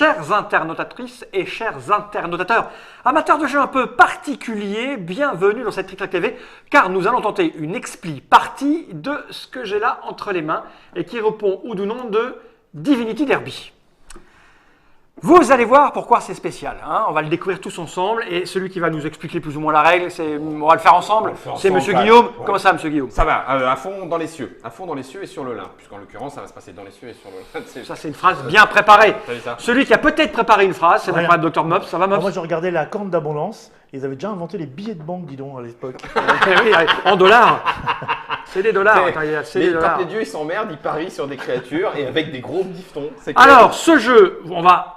Chères internautatrices et chers internautateurs, amateurs de jeux un peu particuliers, bienvenue dans cette Trick TV, car nous allons tenter une expli partie de ce que j'ai là entre les mains et qui répond ou du nom de Divinity Derby. Vous allez voir pourquoi c'est spécial, hein. On va le découvrir tous ensemble et celui qui va nous expliquer plus ou moins la règle, on va le faire ensemble, c'est Monsieur Guillaume. Ouais. Comment ça, Monsieur Guillaume? Ça va, à fond dans les cieux, et sur le lin, puisqu'en l'occurrence ça va se passer dans les cieux et sur le lin. Ça c'est une phrase bien préparée. Ça. Celui qui a peut-être préparé une phrase, c'est notre Dr Mops. Ça va, Mops? Moi je regardais la corne d'abondance, ils avaient déjà inventé les billets de banque, dis donc, à l'époque. Oui, en dollars. C'est des dollars. Mais quand les dieux ils s'emmerdent, ils parient sur des créatures et avec des gros bifetons. Alors, ce jeu,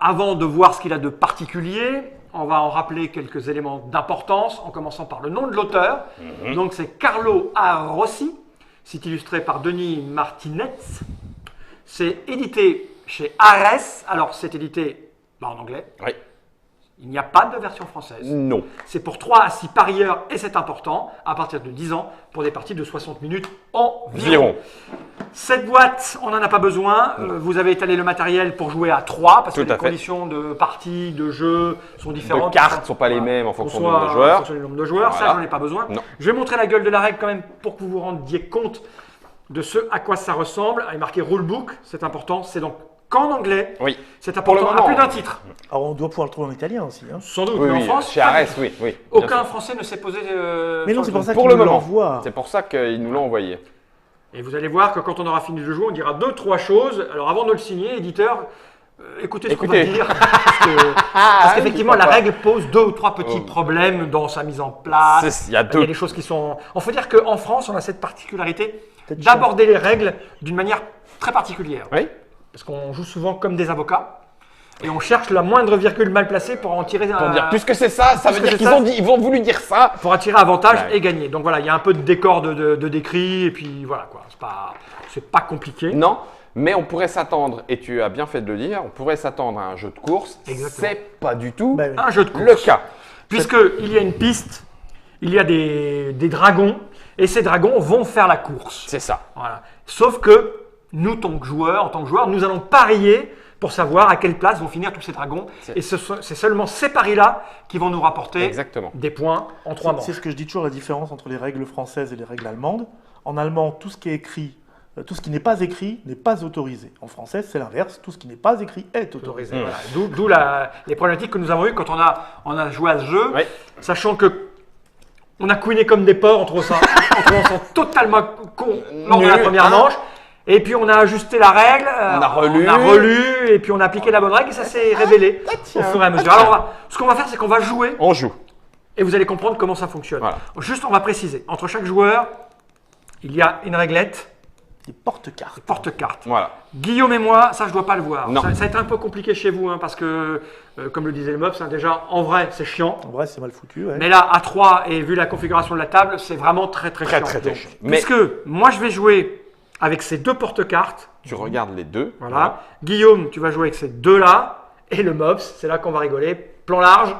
avant de voir ce qu'il a de particulier, on va en rappeler quelques éléments d'importance, en commençant par le nom de l'auteur. Donc, c'est Carlo A. Rossi. C'est illustré par Denis Martinez. C'est édité chez Ares. Alors, c'est édité en anglais. Oui. Il n'y a pas de version française. Non. C'est pour 3 à 6 parieurs et c'est important, à partir de 10 ans, pour des parties de 60 minutes environ. Cette boîte, on n'en a pas besoin. Vous avez étalé le matériel pour jouer à 3 parce que les conditions de partie, de jeu sont différentes. Les cartes ne sont pas les mêmes en fonction du nombre de joueurs. En fonction du nombre de joueurs, ça, j'en ai pas besoin. Non. Je vais montrer la gueule de la règle quand même pour que vous vous rendiez compte de ce à quoi ça ressemble. Il est marqué Rulebook, c'est important. C'est donc qu'en anglais, oui. C'est important à plus d'un titre. Alors on doit pouvoir le trouver en italien aussi. Hein. Sans doute, oui, mais en France, chez Ares, oui. Aucun Français ne s'est posé. Mais non, c'est pour ça qu'ils nous l'envoient. C'est pour ça qu'ils nous l'ont envoyé. Et vous allez voir que quand on aura fini de jouer, on dira 2-3 choses. Alors avant de le signer, éditeur, écoutez ce qu'on va dire. Parce qu'effectivement, la règle pose 2 ou 3 petits problèmes dans sa mise en place. Il y a des choses qui sont. Il faut dire qu'en France, on a cette particularité d'aborder les règles d'une manière très particulière. Oui. Parce qu'on joue souvent comme des avocats et on cherche la moindre virgule mal placée pour en tirer un. Pour dire, puisque c'est ça, ça veut dire qu'ils ont voulu dire ça. Pour attirer avantage et gagner. Donc voilà, il y a un peu de décor de décrit et puis voilà quoi. C'est pas compliqué. Non, mais on pourrait s'attendre, et tu as bien fait de le dire, on pourrait s'attendre à un jeu de course. C'est pas du tout un jeu de course. Le cas. Puisqu'il y a une piste, il y a des dragons et ces dragons vont faire la course. C'est ça. Voilà. Sauf que nous, en tant que joueurs, nous allons parier pour savoir à quelle place vont finir tous ces dragons. Et c'est seulement ces paris-là qui vont nous rapporter des points en 3 manches. C'est ce que je dis toujours, la différence entre les règles françaises et les règles allemandes. En allemand, tout ce qui est écrit, tout ce qui n'est pas écrit n'est pas autorisé. En français, c'est l'inverse. Tout ce qui n'est pas écrit est autorisé. Voilà. D'où les problématiques que nous avons eues quand on a joué à ce jeu, sachant que on a couiné comme des porcs en trouvant ça totalement con lors de la première manche. Et puis on a ajusté la règle, on a relu et puis on a appliqué la bonne règle et ça s'est révélé au fur et à mesure. Alors ce qu'on va faire, c'est qu'on va jouer. On joue. Et vous allez comprendre comment ça fonctionne. Voilà. Juste, on va préciser. Entre chaque joueur, il y a une réglette. Des porte-cartes. Des porte-cartes. Voilà. Guillaume et moi, ça je dois pas le voir. Non. Ça a été un peu compliqué chez vous parce que, comme le disait le Mops, déjà en vrai c'est chiant. En vrai c'est mal foutu. Ouais. Mais là à 3 et vu la configuration de la table, c'est vraiment très chiant. Très. Puisque moi je vais jouer avec ces 2 porte-cartes. Tu regardes les 2. Voilà. Guillaume, tu vas jouer avec ces 2-là. Et le Mops, c'est là qu'on va rigoler. Plan large.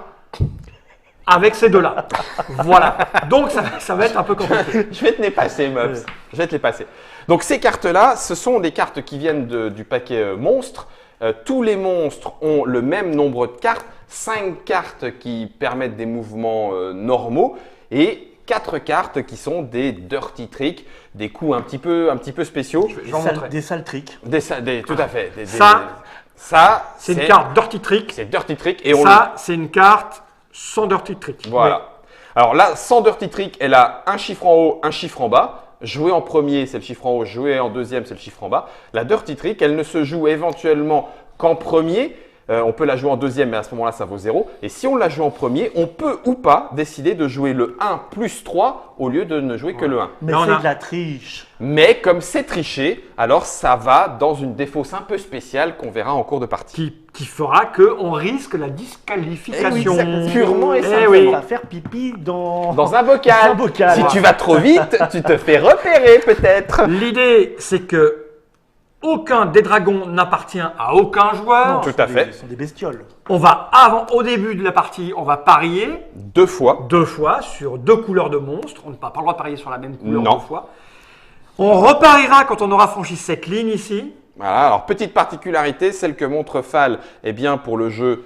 Avec ces 2-là. Voilà. Donc ça va être un peu compliqué. Je vais te les passer, Mops. Je vais te les passer. Donc ces cartes-là, ce sont des cartes qui viennent du paquet monstres. Tous les monstres ont le même nombre de cartes. 5 cartes qui permettent des mouvements normaux. Et 4 cartes qui sont des dirty tricks, des coups un petit peu spéciaux. Des sales tricks. Tout à fait. Ça, c'est une carte dirty trick. C'est dirty trick. Et c'est une carte sans dirty trick. Voilà. Alors là, sans dirty trick, elle a un chiffre en haut, un chiffre en bas. Jouer en premier, c'est le chiffre en haut. Jouer en deuxième, c'est le chiffre en bas. La dirty trick, elle ne se joue éventuellement qu'en premier. On peut la jouer en deuxième, mais à ce moment-là, ça vaut 0. Et si on la joue en premier, on peut ou pas décider de jouer le 1 plus 3 au lieu de ne jouer que le 1. Mais c'est de la triche. Mais comme c'est triché, alors ça va dans une défausse un peu spéciale qu'on verra en cours de partie. Qui fera qu'on risque la disqualification. Purement et simplement. On va faire pipi dans un bocal. Si tu vas trop vite, tu te fais repérer peut-être. L'idée, c'est que aucun des dragons n'appartient à aucun joueur. Non, tout à fait. Ce sont des bestioles. Au début de la partie, on va parier 2 fois. 2 fois sur 2 couleurs de monstres. On n'a pas le droit de parier sur la même couleur 2 fois. On repariera quand on aura franchi cette ligne ici. Voilà, alors petite particularité, celle que montre Fall, eh bien pour le jeu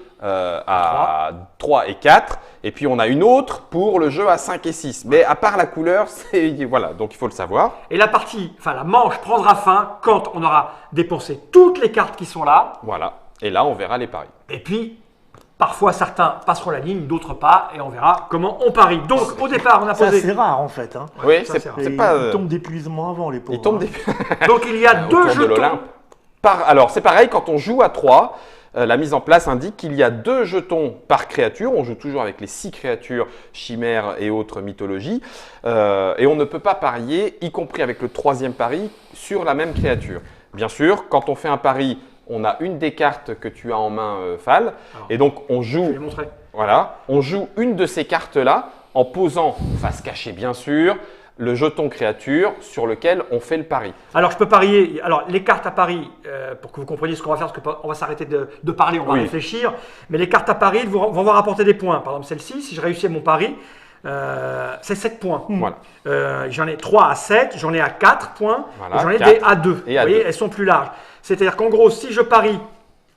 à 3 et 4. Et puis on a une autre pour le jeu à 5 et 6. Mais à part la couleur, voilà, donc il faut le savoir. Et la partie, enfin la manche prendra fin quand on aura dépensé toutes les cartes qui sont là. Voilà, et là on verra les paris. Et puis, parfois certains passeront la ligne, d'autres pas, et on verra comment on parie. Donc au départ, on a C'est posé. assez rare en fait. Hein. Oui, ça, c'est c'est c'est Et pas. ils tombent d'épuisement avant les pauvres. Ils tombent hein. des. Donc il y a deux Autour de jetons. l'Olympe. Alors, c'est pareil, quand on joue à 3, la mise en place indique qu'il y a 2 jetons par créature. On joue toujours avec les 6 créatures, chimères et autres mythologies. Et on ne peut pas parier, y compris avec le 3e pari, sur la même créature. Bien sûr, quand on fait un pari, on a une des cartes que tu as en main, Fall. Alors, Et donc, on Je vais joue, les montrer. voilà, on joue une de ces cartes-là en posant, face cachée bien sûr, le jeton créature sur lequel on fait le pari. Alors je peux parier. Alors les cartes à pari, pour que vous compreniez ce qu'on va faire, parce qu'on va s'arrêter de parler, on va Oui. réfléchir. Mais les cartes à pari vont vous rapporter des points. Par exemple celle-ci, si je réussis mon pari, c'est 7 points. Voilà. J'en ai 3 à 7, j'en ai à 4 points, Voilà, et j'en ai 4 des à 2. et à Vous voyez, 2. elles sont plus larges. C'est-à-dire qu'en gros, si je parie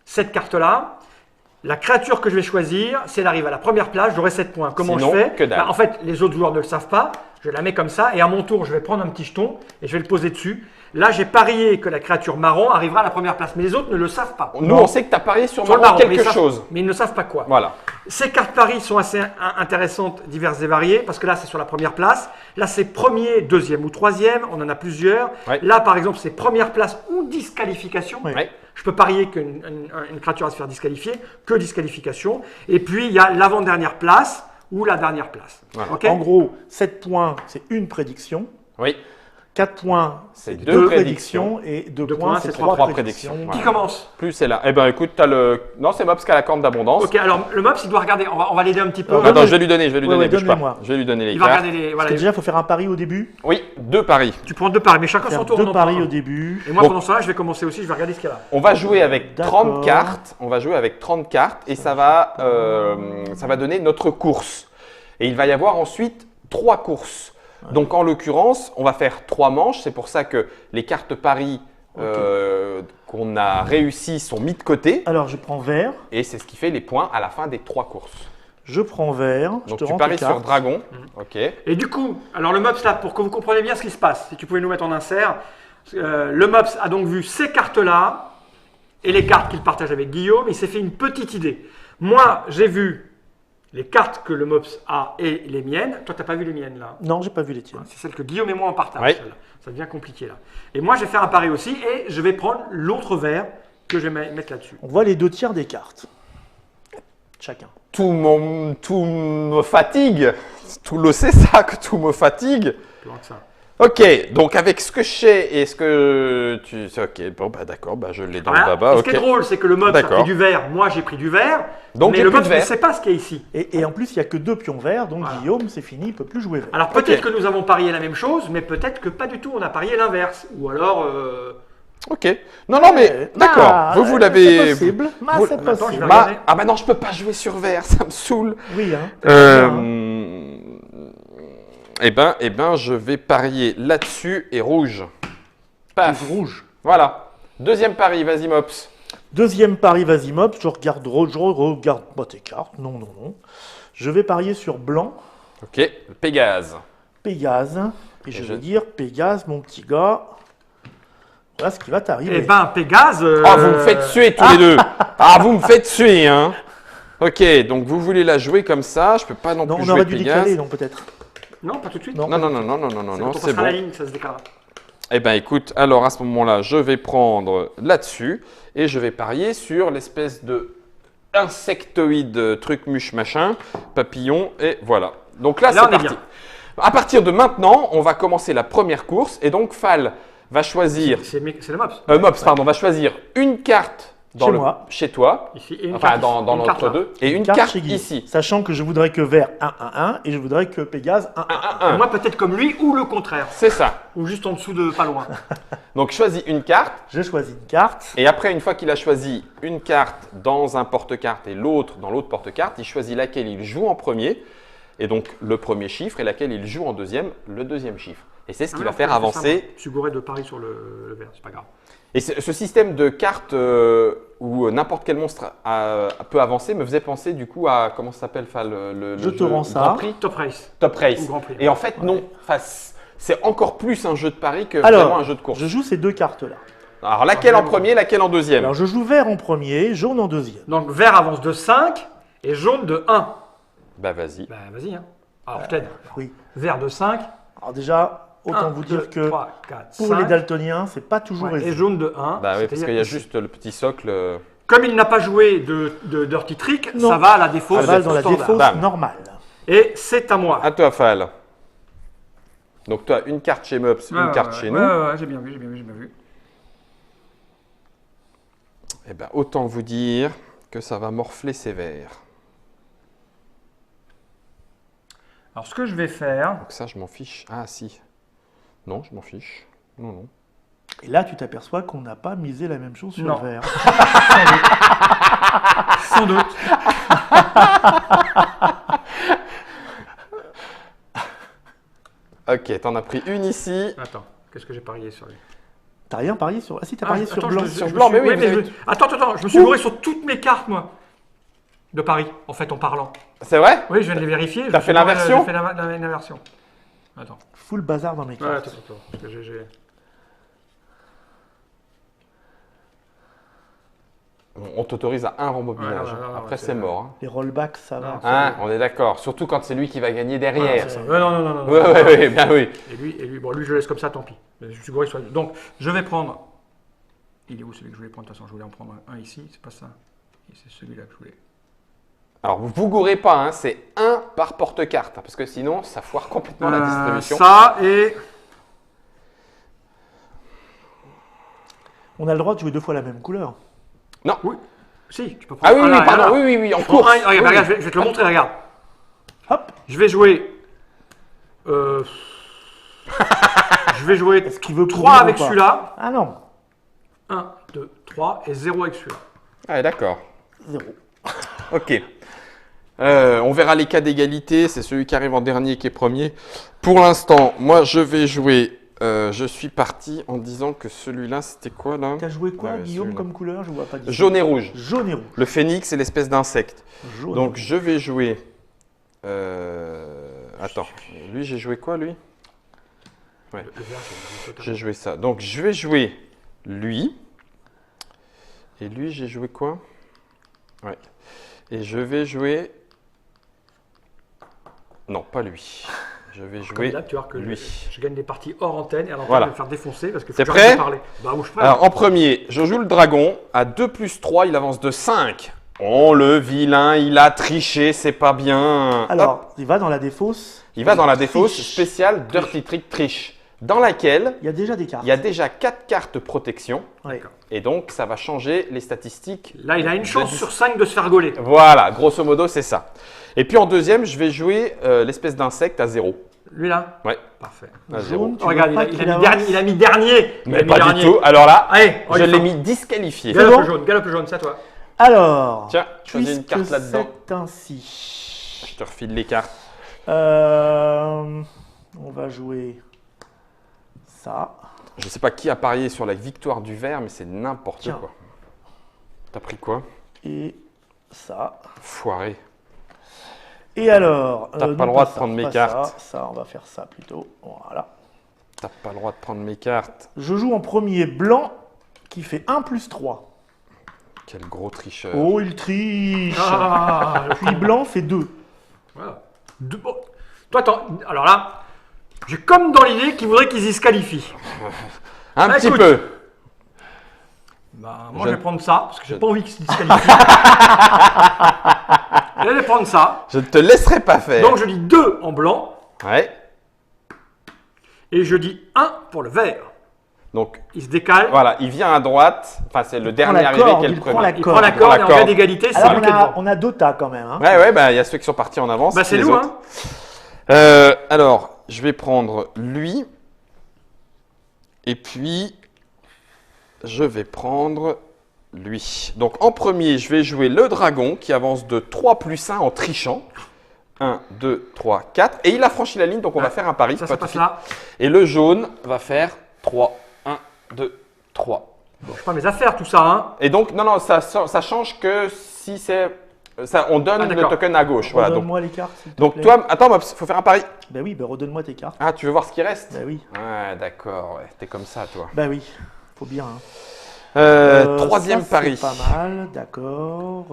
cette carte-là, la créature que je vais choisir, si elle arrive à la première place, j'aurai 7 points. Comment Sinon, je fais? que dalle. En fait, les autres joueurs ne le savent pas. Je la mets comme ça et à mon tour, je vais prendre un petit jeton et je vais le poser dessus. Là, j'ai parié que la créature marron arrivera à la première place. Mais les autres ne le savent pas. Nous, on sait que tu as parié sur Sur le marron marron, mais quelque ils savent- chose. Mais ils ne savent pas quoi. Voilà. Ces cartes paris sont assez intéressantes, diverses et variées, parce que là, c'est sur la première place. Là, c'est premier, deuxième ou troisième. On en a plusieurs. Ouais. Là, par exemple, c'est première place ou disqualification. Oui. Ouais. Je peux parier qu'une créature va se faire disqualifier, que disqualification. Et puis, il y a l'avant-dernière place ou la dernière place. Voilà. Ok. En gros, 7 points, c'est une prédiction. Oui. 4 points, C'est c'est deux 2 prédictions. prédictions. Et 2 Deux points, points, c'est c'est 3 trois prédictions. prédictions. Qui Voilà. commence? Plus c'est là. Eh ben écoute, tu as le. Non, c'est Mops qui a la corne d'abondance. Ok, alors le Mops, il doit regarder. On va l'aider un petit peu. Alors, Attends, donne- je vais lui donner, Ouais, bouge pas. donne-les-moi. Je vais lui donner les Il va cartes. regarder les. Parce Voilà, que déjà, il faut faire un pari au début. Oui, 2 paris. tu prends 2 paris, mais chacun son Faire tour. on 2 en paris prend un. au début. Et moi, Bon. pendant ce temps-là, je vais commencer aussi. Je vais regarder ce qu'il y a là. On va jouer avec D'accord. 30 cartes. On va jouer avec 30 cartes et ça va donner notre course. Et il va y avoir ensuite 3 courses. Donc en l'occurrence, on va faire 3 manches. C'est pour ça que les cartes paris qu'on a réussies sont mis de côté. Alors, je prends vert, Et c'est ce qui fait les points à la fin des 3 courses. je prends vert, je Donc te tu rends paries tes sur cartes. dragon. Ok. Et du coup, alors le Mops là, pour que vous compreniez bien ce qui se passe, si tu pouvais nous mettre en insert, le Mops a donc vu ces cartes-là et les cartes qu'il partage avec Guillaume. Il s'est fait une petite idée. Moi, j'ai vu les cartes que le Mops a et les miennes. Toi, tu n'as pas vu les miennes là. Non, j'ai pas vu les tiennes. C'est celle que Guillaume et moi on partage. Oui. Celle-là. Ça devient compliqué là. Et moi, je vais faire un pari aussi et je vais prendre l'autre verre que je vais mettre là-dessus. On voit les 2 tiers des cartes. Chacun. Tout me fatigue. Tout le c'est ça que tout me fatigue. Plus loin que ça. Ok, donc avec ce que je sais et ce que tu... Ok, bon bah d'accord, bah je l'ai dans Voilà. le baba. Et ce Ok. qui est drôle, c'est que le Mops a D'accord. pris du vert. Moi, j'ai pris du vert. Donc, mais j'ai le plus de Mops ne vert. sait pas ce qu'il y a ici. Et en plus, il n'y a que 2 pions verts, donc Voilà. Guillaume, c'est fini, il ne peut plus jouer vert. Alors peut-être Ok. que nous avons parié la même chose, mais peut-être que pas du tout, on a parié l'inverse. Ou alors, Ok. Non, non, mais d'accord. Vous l'avez... C'est possible. vous- C'est Attends, je possible. vais regarder. Ah bah non, je peux pas jouer sur vert, ça me saoule. Oui, hein. Eh ben, je vais parier là-dessus et rouge. Paf. Rouge. Voilà. Deuxième pari, vas-y Mops. Deuxième pari, vas-y, Mops. Je regarde pas tes cartes. Non, non, non. Je vais parier sur blanc, Ok, Pégase. Pégase. Et je je- vais dire, Pégase, mon petit gars, voilà ce qui va t'arriver. eh ben, Pégase. Ah, vous me faites tuer tous les deux. Ah, vous me faites tuer, hein. Ok, donc vous voulez la jouer comme ça. Je peux pas non, non, plus on jouer aurait dû Pégase. décaler, non, peut-être. Non, pas tout de suite. Non. Non, non, non, non, non, non, non, C'est non, quand on c'est passera bon. la ligne que ça se déclarera. Eh ben écoute, alors à ce moment-là, je vais prendre là-dessus et je vais parier sur l'espèce de insectoïde truc muche machin, papillon et voilà. Donc là, Là, c'est on est parti. bien. À partir de maintenant, on va commencer la première course et donc Fall va choisir, C'est le Mops. Mops pardon, va choisir une carte dans Chez le, moi. chez toi, Ici, et une enfin carte dans, ici, dans une carte l'entre là. deux et une carte chez Guy. ici. Sachant que je voudrais que vert 1-1-1 et je voudrais que Pégase 1-1. Et moi, peut-être comme lui ou le contraire. C'est ça. Ou juste en dessous de pas loin. Donc choisis une carte. J'ai choisi une carte. Et après, une fois qu'il a choisi une carte dans un porte-carte et l'autre dans l'autre porte-carte, il choisit laquelle il joue en premier, et donc le premier chiffre, et laquelle il joue en deuxième, le deuxième chiffre. Et c'est ce qui va faire avancer. Je suis gouré de paris sur le vert, c'est pas grave. Et ce système de cartes où n'importe quel monstre peut avancer me faisait penser du coup à, comment ça s'appelle, le Je te jeu rends ça. Grand Prix Top Race. Top Race. Ou Grand Prix. Et en fait, non. Enfin, c'est encore plus un jeu de paris que Alors, vraiment un jeu de course. je joue ces deux cartes-là. Alors, laquelle en premier, laquelle en deuxième? Alors, je joue vert en premier, jaune en deuxième. Donc vert avance de 5 et jaune de 1. Bah, vas-y. Bah vas-y. Hein. Alors je t'aide. Oui. Vert de 5. Alors déjà, autant 1, vous 2, dire que 3, 4, pour 5. les daltoniens, c'est pas toujours Ouais, et aisé. jaune de 1. Bah oui, parce c'est-à-dire qu'il y a ici. juste le petit socle. Comme il n'a pas joué de Dirty Trick, Non. ça va à la défausse. Ça va dans la standard. défausse Bam. normale. Et c'est à moi. À toi, Fal. Donc, toi, une carte chez Mops, une carte chez nous. Ouais, j'ai bien vu, j'ai bien vu. Eh ben, autant vous dire que ça va morfler sévère. Alors ce que je vais faire, Donc ça, je m'en fiche. Ah, si. Non, je m'en fiche. Non, non. Et là, tu t'aperçois qu'on n'a pas misé la même chose sur Non. le vert. sans doute, Ok, t'en as pris une ici. attends, qu'est-ce que j'ai parié sur lui? T'as rien parié sur... Ah si, t'as parié sur attends, blanc. Sur blanc, mais oui, ouais, vous mais avez- attends, je me suis gouré sur toutes mes cartes, moi, de Paris, en fait, en parlant. C'est vrai? Oui, je viens de les vérifier. T'as fait l'inversion? J'ai fait l'inversion. Attends. Full bazar dans mes Ouais, cartes. attends, parce que j'ai... On t'autorise à un rembobinage. Ouais, non, Après, c'est- c'est mort. Hein. Les rollbacks, ça va. Non. Hein, on est d'accord. Surtout quand c'est lui qui va gagner derrière. c'est ça. Ouais, non. Ouais, bien oui. Et lui, je le laisse comme ça, tant pis. Je suis gouré sur lui. Donc, je vais prendre... Il est où celui que je voulais prendre? De toute façon, je voulais en prendre un ici, c'est pas ça. Et c'est celui-là que je voulais. Alors, vous vous gourrez pas, hein, c'est un par porte-carte. Parce que sinon, ça foire complètement la distribution. Ça et... On a le droit de jouer deux fois la même couleur. Non. Oui. Si, tu peux prendre Ah oui, un oui, là et un pardon. là. Oui, en Tu prends course. un, regarde, Oui, regarde, je vais te le montrer, regarde. Hop. Je vais jouer... je vais jouer Est-ce qu'il veut 3 couvrir avec ou pas? celui-là. Ah non. 1, 2, 3 et 0 avec celui-là. Ah, d'accord. 0. Ok. On verra les cas d'égalité. C'est celui qui arrive en dernier qui est premier. Pour l'instant, moi, je vais jouer. Je suis parti en disant que celui-là, c'était quoi là? T'as joué quoi, Ouais, Guillaume, celui-là. comme couleur? Je vois pas d'ici. Jaune et rouge. Jaune et rouge. Le phénix et l'espèce d'insecte. Jaune et Donc, rouge. je vais jouer. Attends. Lui, j'ai joué quoi, lui? Le vert, c'est totalement- J'ai joué ça. Donc, je vais jouer lui. Et lui, j'ai joué quoi? Ouais. Et je vais jouer. Non, pas lui. Je vais Comme jouer là, tu vois que lui. je gagne des parties hors antenne et à l'antenne, Voilà. je vais me faire défoncer parce que faut T'es que j'arrête prêt de parler. Bah, où je prends. Alors, en premier, je joue le dragon. À 2 plus 3, il avance de 5. Oh, le vilain, il a triché, c'est pas bien. Hop. Alors, il va dans la défausse. Il va dans la défausse Triche. spéciale Dirty Trick Triche, dans laquelle Il y a déjà des cartes. il y a déjà 4 cartes protection. Ouais. D'accord. Et donc, ça va changer les statistiques. Là, il a une chance de- sur 5 de se faire gauler. Voilà, grosso modo, c'est ça. Et puis en deuxième, je vais jouer l'espèce d'insecte à 0. Lui là. Ouais, Parfait. à 0. Jaune, tu Oh, regarde, vois pas il a qu'il mis avance. dernier. Il a mis dernier. Il a Mais mis pas dernier. du tout. Alors là, Allez, on je y l'ai va. mis disqualifié. C'est Galope bon jaune, galope jaune, c'est à toi. Alors, Tiens, choisis une puisque carte là-dedans. c'est ainsi, Je te refile les cartes. on va jouer ça. Je sais pas qui a parié sur la victoire du vert, mais c'est n'importe Tiens. quoi. T'as pris quoi? Et ça. Foiré. Et alors, T'as non, pas le droit de ça, prendre mes pas cartes. Ça, on va faire ça plutôt. Voilà. T'as pas le droit de prendre mes cartes. Je joue en premier blanc qui fait 1 plus 3. Quel gros tricheur. Oh, il triche. Ah, Puis blanc fait 2. voilà. Bon. Toi, alors là, j'ai comme dans l'idée qu'il voudrait qu'ils y se qualifient. Un Bah, petit écoute. peu. Bah, moi, Je- je vais prendre ça parce que j'ai pas envie qu'ils se disqualifient. Je vais prendre ça. Je ne te laisserai pas faire. Donc, je dis 2 en blanc Ouais. et je dis 1 pour le vert. Donc, Il se décale. voilà, il vient à droite. Enfin, c'est le dernier la arrivé corde, qui est le il prend premier. la Il corde. prend la prend corde la et en corde. cas d'égalité, c'est Alors, lui qui est devant. on a Dota quand même. Hein. Ouais, bah, il y a ceux qui sont partis en avance. Bah, c'est les nous, autres. hein. Alors, je vais prendre lui. Et puis, je vais prendre lui. Donc, en premier, je vais jouer le dragon qui avance de 3 plus 1 en trichant. 1, 2, 3, 4. Et il a franchi la ligne, donc on va Ouais. faire un pari. Ça pas se tout passe de là. suite. Et le jaune va faire 3, 1, 2, 3. Bon, je sais pas mes affaires, tout ça. Hein. Et donc, non, ça change que si c'est. On donne Ah, le d'accord. token à gauche. Voilà, Redonne-moi les cartes, s'il te donc plaît. toi, attends, Mops, faut faire un pari. Ben oui, ben redonne-moi tes cartes. Ah, tu veux voir ce qui reste? Ben oui, Ouais, d'accord, ouais, t'es comme ça, toi. ben oui, faut bien. Hein. Troisième Ça, pari. C'est pas mal, d'accord.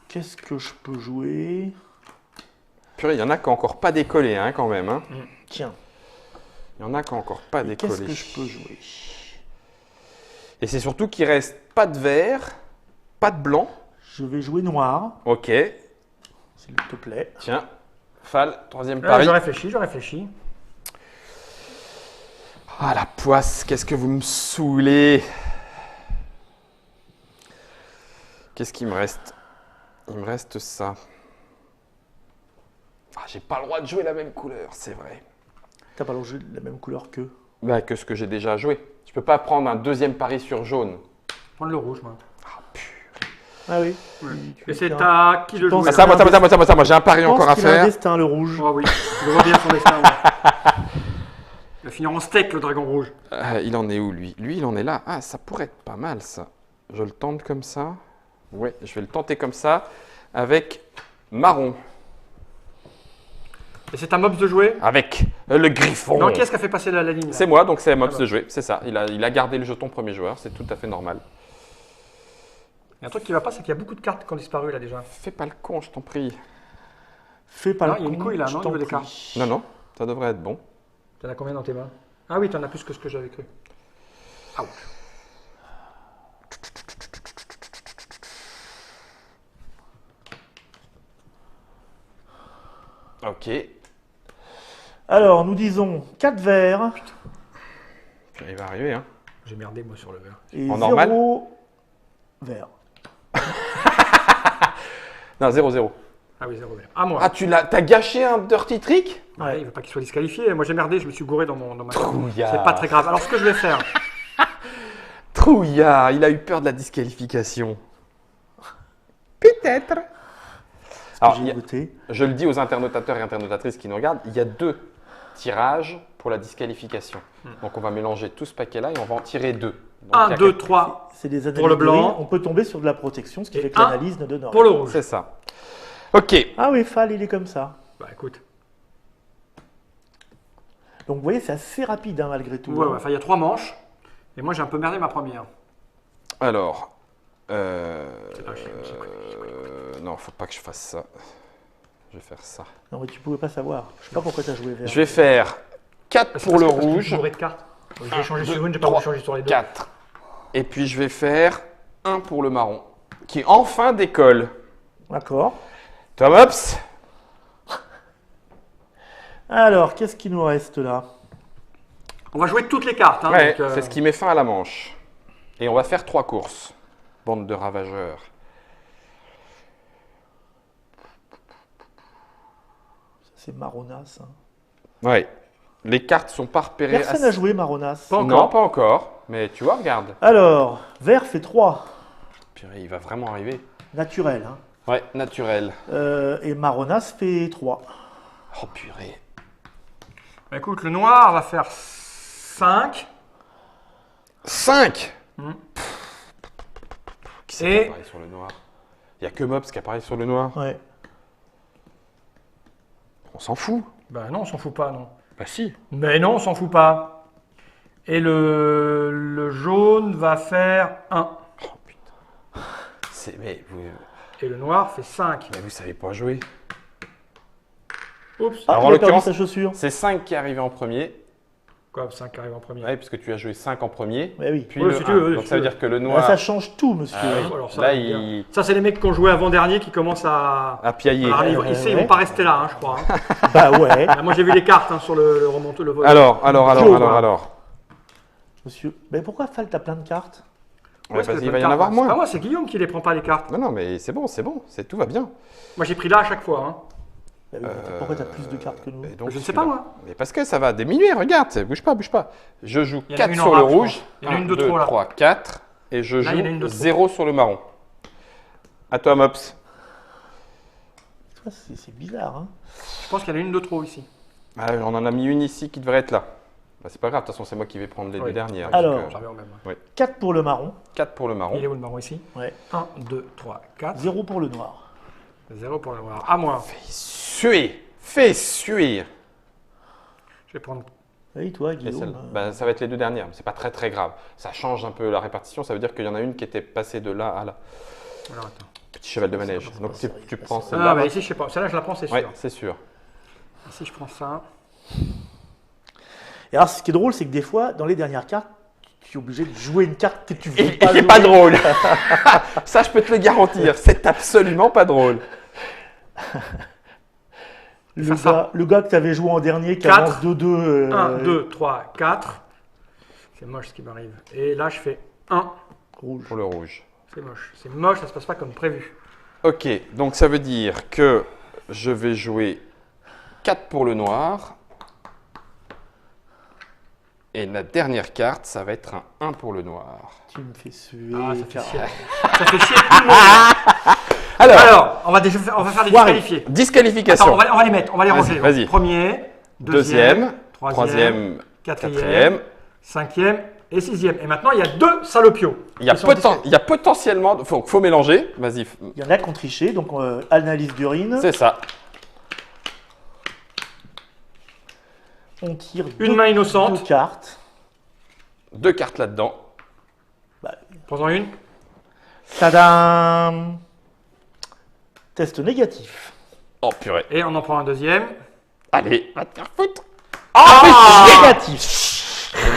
Qu'est-ce que je peux jouer? Purée, il y en a qui n'ont encore pas décollé, hein, quand même. Hein. Tiens, Il y en a qui n'ont encore pas et qu'est-ce décollé. que je peux jouer? Et c'est surtout qu'il reste pas de vert, pas de blanc. Je vais jouer noir, Ok, s'il te plaît. tiens, Fall, troisième Ouais, pari. je réfléchis. Ah, la poisse, qu'est-ce que vous me saoulez. Qu'est-ce qu'il me reste? Il me reste ça. Ah, j'ai pas le droit de jouer la même couleur, c'est vrai. T'as pas le jeu de la même couleur que. Bah, que ce que j'ai déjà joué. Je peux pas prendre un deuxième pari sur jaune. Prendre le rouge, moi. Ah oui. Et c'est à qui de penses jouer Ah, ça, moi, j'ai un pari Je pense encore à qu'il a un faire. destin, le rouge. Oh oui, je vois bien son destin. Ouais. Il va finir en steak, le dragon rouge. Il en est où, lui? Lui, il en est là. Ah, ça pourrait être pas mal, ça. Je le tente comme ça. Ouais, je vais le tenter comme ça, avec marron. Et c'est à Mobs de jouer. Avec le griffon. Non, qui est-ce qui a fait passer la ligne là C'est moi, donc c'est à Mops Ah bah. de jouer. C'est ça. Il a gardé le jeton premier joueur. C'est tout à fait normal. Il y a un truc qui va pas, c'est qu'il y a beaucoup de cartes qui ont disparu là déjà. Fais pas le con, je t'en prie. Fais pas Non, le il y a une con, couille, là, je non, au t'en niveau des prie. cartes. Non, non, ça devrait être bon. T'en as combien dans tes mains? Ah oui, t'en as plus que ce que j'avais cru. Ouch. Ok. Alors, nous disons 4 verts Il va arriver, hein. J'ai merdé moi sur le vert. et En normal 0 vert. Non, 0-0. Ah oui, 0 vert. Ah moi. Ah, t'as gâché un dirty trick? Ouais, il veut pas qu'il soit disqualifié. Moi j'ai merdé, je me suis gouré dans ma. Trouillard. C'est pas très grave. Alors ce que je vais faire, Trouillard, il a eu peur de la disqualification. Peut-être. Alors, J'ai goûté. je le dis aux internautateurs et internautatrices qui nous regardent, il y a 2 tirages pour la disqualification. Donc on va mélanger tout ce paquet-là et on va en tirer 2. Donc, 1, il y a 2, 3 C'est des analyses Pour le de blanc. riz. On peut tomber sur de la protection, ce qui Et fait que un l'analyse ne donne rien. pour le rouge. C'est ça. Ok. Ah oui, Fall, il est comme ça. Bah écoute. Donc vous voyez, c'est assez rapide hein, malgré tout. Ouais, hein. ouais, enfin il y a 3 manches. Et moi j'ai un peu merdé ma première. Alors. pas chiant, Non, faut pas que je fasse ça. Je vais faire ça. Non, mais tu pouvais pas savoir. Je sais pas pourquoi tu as joué vert. Je vais faire 4 pour le rouge. Bourré de cartes. J'ai changé 2, sur une, j'ai pas 3, voulu changer sur les deux. 4. Et puis je vais faire 1 pour le marron. Qui enfin décolle. D'accord. Tom Hops. Alors, qu'est-ce qui nous reste là? On va jouer toutes les cartes. Hein, Ouais, donc, c'est ce qui met fin à la manche. Et on va faire 3 courses. Bande de ravageurs. C'est Maronas. Hein. Ouais. Les cartes sont pas repérées. Personne n'a joué Maronas. Pas Non, pas encore. Mais tu vois, regarde. Alors, vert fait 3. Purée, il va vraiment arriver. Naturel. Hein. Ouais, naturel. Et Maronas fait 3. Oh purée. Bah, écoute, le noir va faire 5. 5. Hmm. Qui c'est Et- qui apparaît sur le noir? Il n'y a que Mops qui apparaît sur le noir. Ouais. On s'en fout. Bah non, on s'en fout pas, non. Bah si. Mais non, on s'en fout pas. Et le jaune va faire 1. Oh putain. Et le noir fait 5. Mais vous savez pas jouer. Oups. Ah, Alors, il en a perdu l'occurrence- sa chaussure. C'est 5 qui est arrivé en premier. Quoi, 5 arrive en premier. Ouais, puisque tu as joué 5 en premier. Ouais, oui. Puis Ouais, le si 1. tu veux, Donc si ça veut tu veux. dire que le Là, noir ça change tout, monsieur. Ah oui. Alors ça, Là, bien. il Ça, c'est les mecs qui ont joué avant-dernier qui commencent a piaillé. Alors, Ouais, ils ouais. vont pas rester là, hein, je crois. hein. Bah ouais. Ah, moi, j'ai vu les cartes hein, sur le remonte, le vol. Alors. Joe, Monsieur. Mais pourquoi Fall, t'as plein de cartes? Ouais, Parce que vas-y, les il va y cartes, en avoir C'est pas moins. moi, c'est Guillaume qui les prend pas les cartes. Non, non, mais c'est bon, tout va bien. Moi, j'ai pris là à chaque fois. Hein. Bah oui, mais pourquoi t'as plus de cartes que nous? Et donc, Je ne sais celui-là. pas, moi. Mais parce que ça va diminuer, regarde, bouge pas. Je joue Il y en a 4 une sur en le rare, je rouge, pense. Il y en a une de 2, trop, là. 3, 4, et je Là, il y en a une de joue trop. 0 sur le marron. À toi, Mops. Toi, c'est bizarre, hein. Je pense qu'il y en a une de trop ici. Ah, on en a mis une ici qui devrait être là. Bah, c'est pas grave, de toute façon, c'est moi qui vais prendre les Oui. deux dernières. Alors. donc, J'avais au même. 4 pour le marron, 4 pour le marron. Il est où le marron ici? ouais. 1, 2, 3, 4. 0 pour le noir. 0 pour le noir. À moi. Suer. Fais suer. Je vais prendre. Oui, toi, Et Guillaume. bah, ça va être les deux dernières, mais c'est pas très très grave. Ça change un peu la répartition, ça veut dire qu'il y en a une qui était passée de là à là. Alors attends. Petit cheval de manège. c'est Donc pas tu, sérieux, tu c'est pas prends sérieux. celle-là. Ah, bah ici, je sais pas. Celle-là, je la prends, c'est sûr. Ouais, c'est sûr. Ici, je prends ça. Et alors, ce qui est drôle, c'est que des fois, dans les dernières cartes, tu es obligé de jouer une carte que tu veux Et pas qui est jouer. pas drôle. Ça, je peux te le garantir. C'est absolument pas drôle. Le gars que tu avais joué en dernier, qui 4. avance 2-2. 1, 2, 3, 4. C'est moche ce qui m'arrive. Et là, je fais 1. Rouge. Pour le rouge. C'est moche. C'est moche, ça se passe pas comme prévu. Ok, donc ça veut dire que je vais jouer 4 pour le noir. Et la dernière carte, ça va être un 1 pour le noir. Tu me fais suer. Ah, ça fait car- chier. Ça fait chier tout le monde. Alors, on va faire des Foiré. disqualifiés. Disqualification. Attends, on va les mettre, on va les Vas-y, ranger. vas-y. Premier, Deuxième, troisième, troisième, quatrième, quatrième. cinquième et sixième. Et maintenant, il y a 2 salopios. Il y a, qui sont disqualifiés. il y a potentiellement... Faut mélanger. Vas-y. Il y en a qui ont triché, donc analyse d'urine. C'est ça. On tire Une main innocente. 2 cartes. 2 cartes là-dedans. Prends-en une. Tadam! Test négatif. Oh purée. Et on en prend un deuxième. Allez, va te faire foutre. Négatif.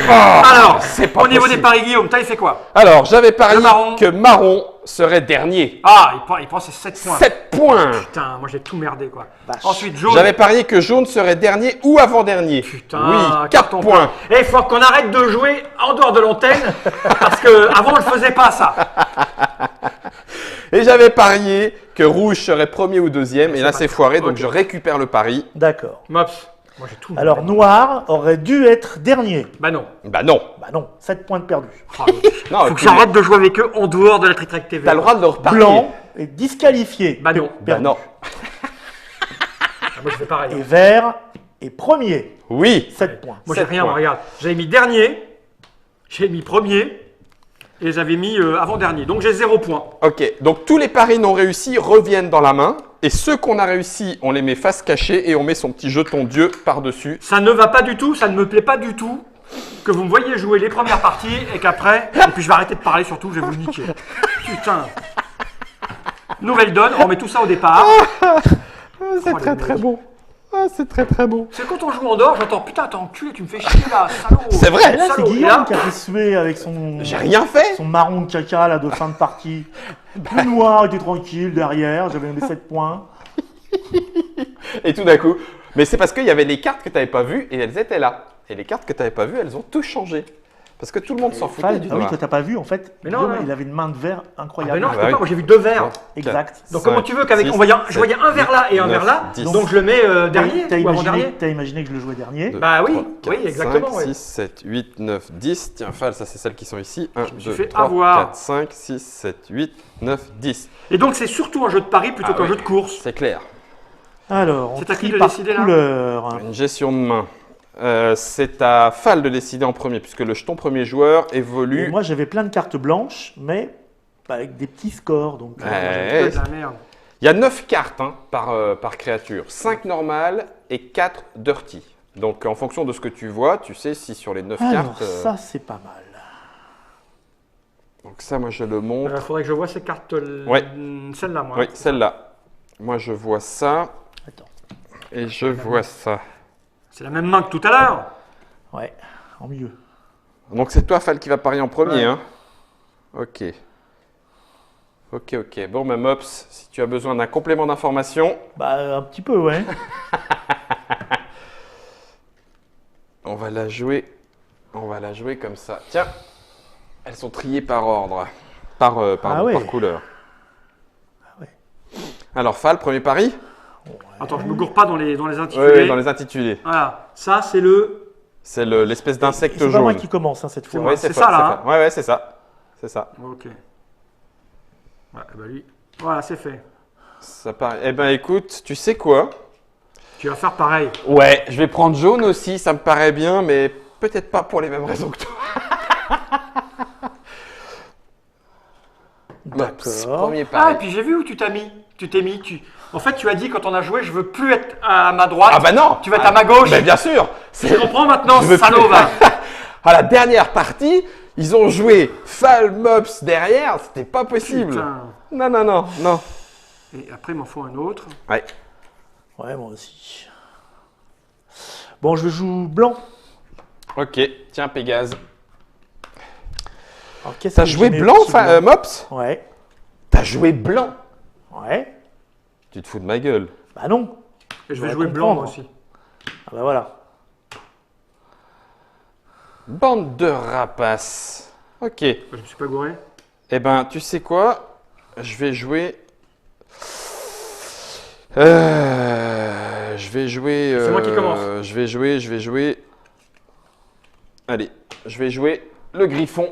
Alors, c'est pas au niveau possible. des paris, Guillaume, t'as fait quoi? Alors, j'avais parié Le marron. que marron serait dernier. Ah, il prend ses 7 points. 7 points. Putain, moi j'ai tout merdé quoi. Vache. Ensuite, jaune. J'avais parié que jaune serait dernier ou avant-dernier. Putain, Oui, 4 carton points. plein. Et il faut qu'on arrête de jouer en dehors de l'antenne parce que avant on ne faisait pas ça. Et j'avais parié que rouge serait premier ou deuxième. Et C'est là, pas c'est grave. foiré, donc Ok. je récupère le pari. D'accord. Mops, moi j'ai tout. Alors, noir aurait dû être dernier. Bah non. Bah non. Bah non, 7 points de perdu. Ah, Non, faut que j'arrête de jouer avec eux en dehors de la Trick Track TV. T'as le droit de le reparier. Blanc est disqualifié. Bah non. Bah Perdu. non. Ah, moi je fais pareil. Et vert est premier. Oui. 7 points. Moi j'ai 7 rien, points. regarde. J'avais mis dernier, j'ai mis premier et j'avais mis avant-dernier. Donc j'ai 0 points. Ok, donc tous les paris non réussis reviennent dans la main. Et ceux qu'on a réussi, on les met face cachée et on met son petit jeton Dieu par-dessus. Ça ne va pas du tout, ça ne me plaît pas du tout que vous me voyez jouer les premières parties et qu'après, et puis je vais arrêter de parler surtout, je vais vous niquer. Putain. Nouvelle donne, on met tout ça au départ. C'est Oh, les mecs. bon. Ah, c'est très très bon. C'est quand on joue en dehors, j'entends putain, t'es enculé, tu me fais chier là, salaud. C'est vrai. Et là, c'est Salaud. Et Guillaume là, qui a fait suer avec son, J'ai rien fait. son marron de caca là, de fin de partie. Le noir était tranquille derrière, j'avais mis 7 points. Et tout d'un coup. Mais c'est parce qu'il y avait les cartes que tu n'avais pas vues et elles étaient là. Et les cartes que tu n'avais pas vues, elles ont tout changé. Parce que tout le monde s'en foutait du Ah oui, noir. toi t'as pas vu en fait. Mais non, Guillaume, non. il avait une main de verre Ah, incroyable. mais non, je bah peux oui. pas, moi j'ai vu 2 verres. Exact. Donc 5, comment tu veux qu'avec. 6, Je voyais un verre là et un 9, verre là, 10. donc je le mets dernier T'as ou avant-dernier. imaginé que je le jouais dernier. 2, Bah oui, 3, 4, oui, exactement, 5, ouais. 6, 7, 8, 9, 10. Tiens, Fal, ça c'est celles qui sont ici. 1, me suis 2, fait 3, avoir. 4, 5, 6, 7, 8, 9, 10. Et donc c'est surtout un jeu de paris plutôt Ah qu'un oui. jeu de course. C'est clair. Alors, on C'est à qui trie de par décider, là couleur. Une gestion de main. C'est à Fal de décider en premier, puisque le jeton premier joueur Et évolue. moi j'avais plein de cartes blanches, mais avec des petits scores. Donc, Ouais. De la merde. Il y a 9 cartes hein, par créature. 5 normales et 4 dirty. Donc en fonction de ce que tu vois, tu sais si sur les 9 alors cartes... ça c'est pas mal. Donc ça, moi je le montre. Faudrait que je vois ces cartes. Ouais. Celle-là, moi. Oui, celle-là. Moi je vois ça Attends. et je vois ça. C'est la même main que tout à l'heure. Ouais, en mieux. Donc c'est toi, Fal, qui va parier en premier. Ouais. Hein. Ok. Ok. Bon, mais Mops, si tu as besoin d'un complément d'information, Bah un petit peu, ouais. on va la jouer comme ça. Tiens, elles sont triées par ordre, pardon, Ah ouais. par couleur. ouais. Alors Fal, premier pari. Attends, je me gourre pas dans les Oui, intitulés. dans les intitulés. Voilà. Ça, c'est le. C'est l'espèce Et d'insecte c'est pas moi jaune. qui commence hein, cette fois. moi. Ouais, C'est Fal, ça, là, Fal. Ouais, c'est ça. C'est ça. Ok. Ouais, bah lui. Voilà, c'est fait. Ça paraît. Eh ben écoute, tu sais quoi? Tu vas faire pareil. Ouais, je vais prendre jaune aussi, ça me paraît bien, mais Peut-être pas pour les mêmes raisons que toi. Mops, D'accord. premier Ah, pari. et puis j'ai vu où tu t'es mis. En fait, tu as dit quand on a joué, je veux plus être à ma droite. Ah bah non. Tu vas être à ma gauche. Mais bien sûr. Je comprends maintenant, Je veux salaud, plus. va. À la dernière partie, ils ont joué Fal Mops derrière, c'était pas possible. Putain. Non. Et après, il m'en faut un autre. Ouais. Ouais, moi aussi. Bon, je joue blanc. Ok, tiens Pégase. Alors, qu'est-ce T'as que joué j'ai mis blanc, au-dessus de Mops? Ouais. T'as joué blanc? Ouais. Tu te fous de ma gueule. Bah non. Et je On vais va jouer blanc moi comprendre. aussi. Ah bah voilà. Bande de rapaces. Ok. Je me suis pas gouré. Eh ben, tu sais quoi? Je vais jouer. Je vais jouer. C'est moi qui commence. Je vais jouer. Allez, je vais jouer le griffon.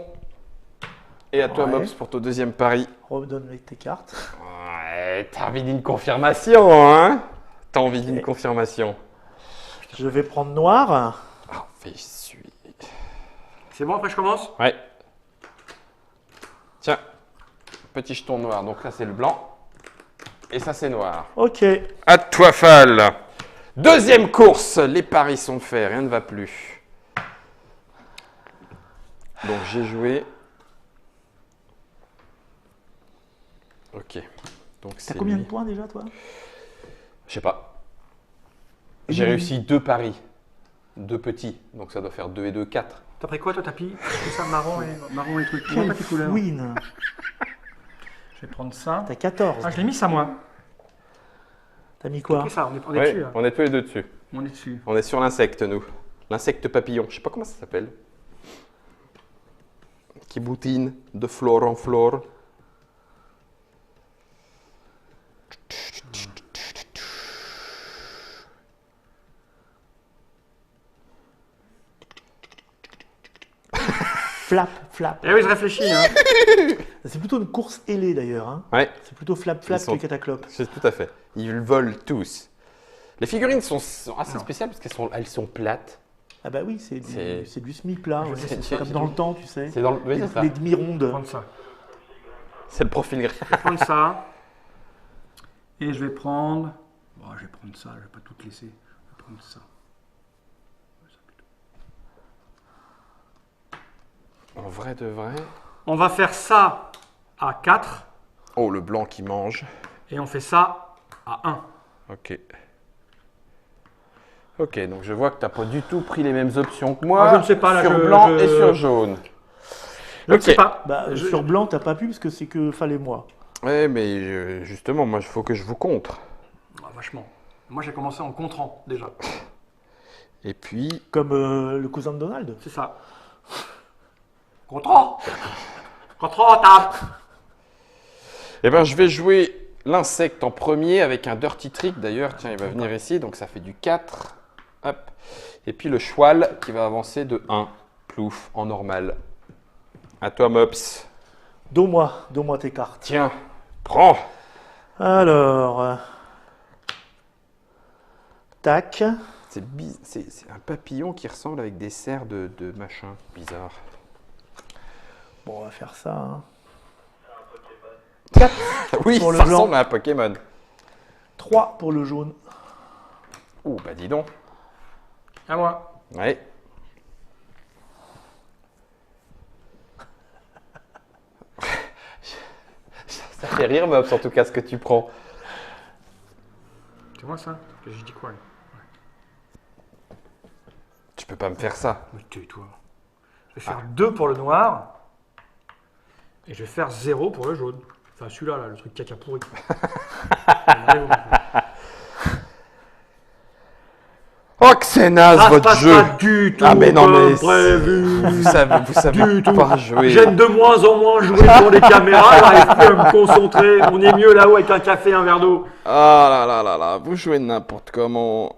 Et à toi, Ouais. Mops, pour ton deuxième pari. Redonne avec tes cartes. Ouais, t'as envie d'une confirmation, hein? T'as envie d'une Ok. confirmation. Je vais prendre noir. Ah, fais suivre. C'est bon, après je commence. Ouais. Tiens, petit jeton noir. Donc là, c'est le blanc. Et ça, c'est noir. Ok. À toi, Fal. Deuxième course. Les paris sont faits. Rien ne va plus. Donc, j'ai joué. Ok. Donc, T'as c'est combien lui. de points déjà, toi? Je sais pas. J'ai réussi 2 paris. 2 petits. Donc, ça doit faire 2 et 2, 4. T'as pris quoi toi, tapis? C'est ça, marron et truc. Moi, Quelle pas tes couleurs. fouine. Je vais prendre ça. T'as 14. Ah, je l'ai mis ça moi. T'as mis J'ai quoi? pris ça, on est Ouais, dessus. Là. on est tous les deux dessus. On est dessus. On est sur l'insecte, nous. L'insecte papillon. Je sais pas comment ça s'appelle. Qui boutine de flore en flore. Flap, flap. Eh oui, je réfléchis. Hein. C'est plutôt une course ailée d'ailleurs. Hein. Ouais, C'est plutôt flap, flap Ils sont- que cataclope. c'est tout à fait. Ils volent tous. Les figurines sont assez spéciales parce elles sont plates. Ah bah oui, C'est- c'est du semi-plat. ouais. C'est- C'est comme dans le temps, tu sais. C'est dans le... oui, Les, c'est ça. les Je vais demi-rondes. prendre ça. C'est le profil gris. Je vais prendre ça. Et je vais prendre. Bon, je vais prendre ça, je vais pas tout laisser. Je vais prendre ça. En vrai de vrai. On va faire ça à 4 Oh, le blanc qui mange. et on fait ça à 1. Ok. Ok, donc je vois que tu n'as pas du tout pris les mêmes options que moi. Ah, je ne sais pas, là, sur je- blanc je- et sur jaune. Je ne Ok. sais pas. Bah, Je- sur blanc, t'as pas pu parce que c'est que fallait moi. Ouais, mais justement, moi, il faut que je vous contre. Ah, vachement. Moi, j'ai commencé en contrant déjà. Et puis, Comme le cousin de Donald. C'est ça. Contrant. Contrant, tape. eh ben, je vais jouer l'insecte en premier avec un dirty trick. D'ailleurs, tiens, il va venir ici, donc ça fait du 4. Hop. Et puis le choual qui va avancer de 1. Plouf, en normal. À toi, Mops. Donne-moi tes cartes. Tiens, prends. Alors. Tac. C'est un papillon qui ressemble avec des serres de machin. Bizarre. Bon, on va faire ça. Hein. Oui, Pour le ça blanc. ressemble à un Pokémon. 3 pour le jaune. Oh, bah dis donc. À moi. Ouais. Ça fait rire, Mops, en tout cas, ce que tu prends. C'est moi ça? J'ai dit quoi là? Tu peux pas me faire ça. Mais tais-toi. Je vais faire 2 pour le noir. Et je vais faire 0 pour le jaune. Enfin celui-là, là, le truc caca pourri. Oh, que c'est naze, Ça se votre passe jeu. pas du tout Ah, mais non, comme mais prévu. vous savez Du tout. pas jouer. J'aime de moins en moins jouer devant les caméras, j'arrive plus à me concentrer. On est mieux là-haut avec un café et un verre d'eau. Ah là là là là, vous jouez n'importe comment.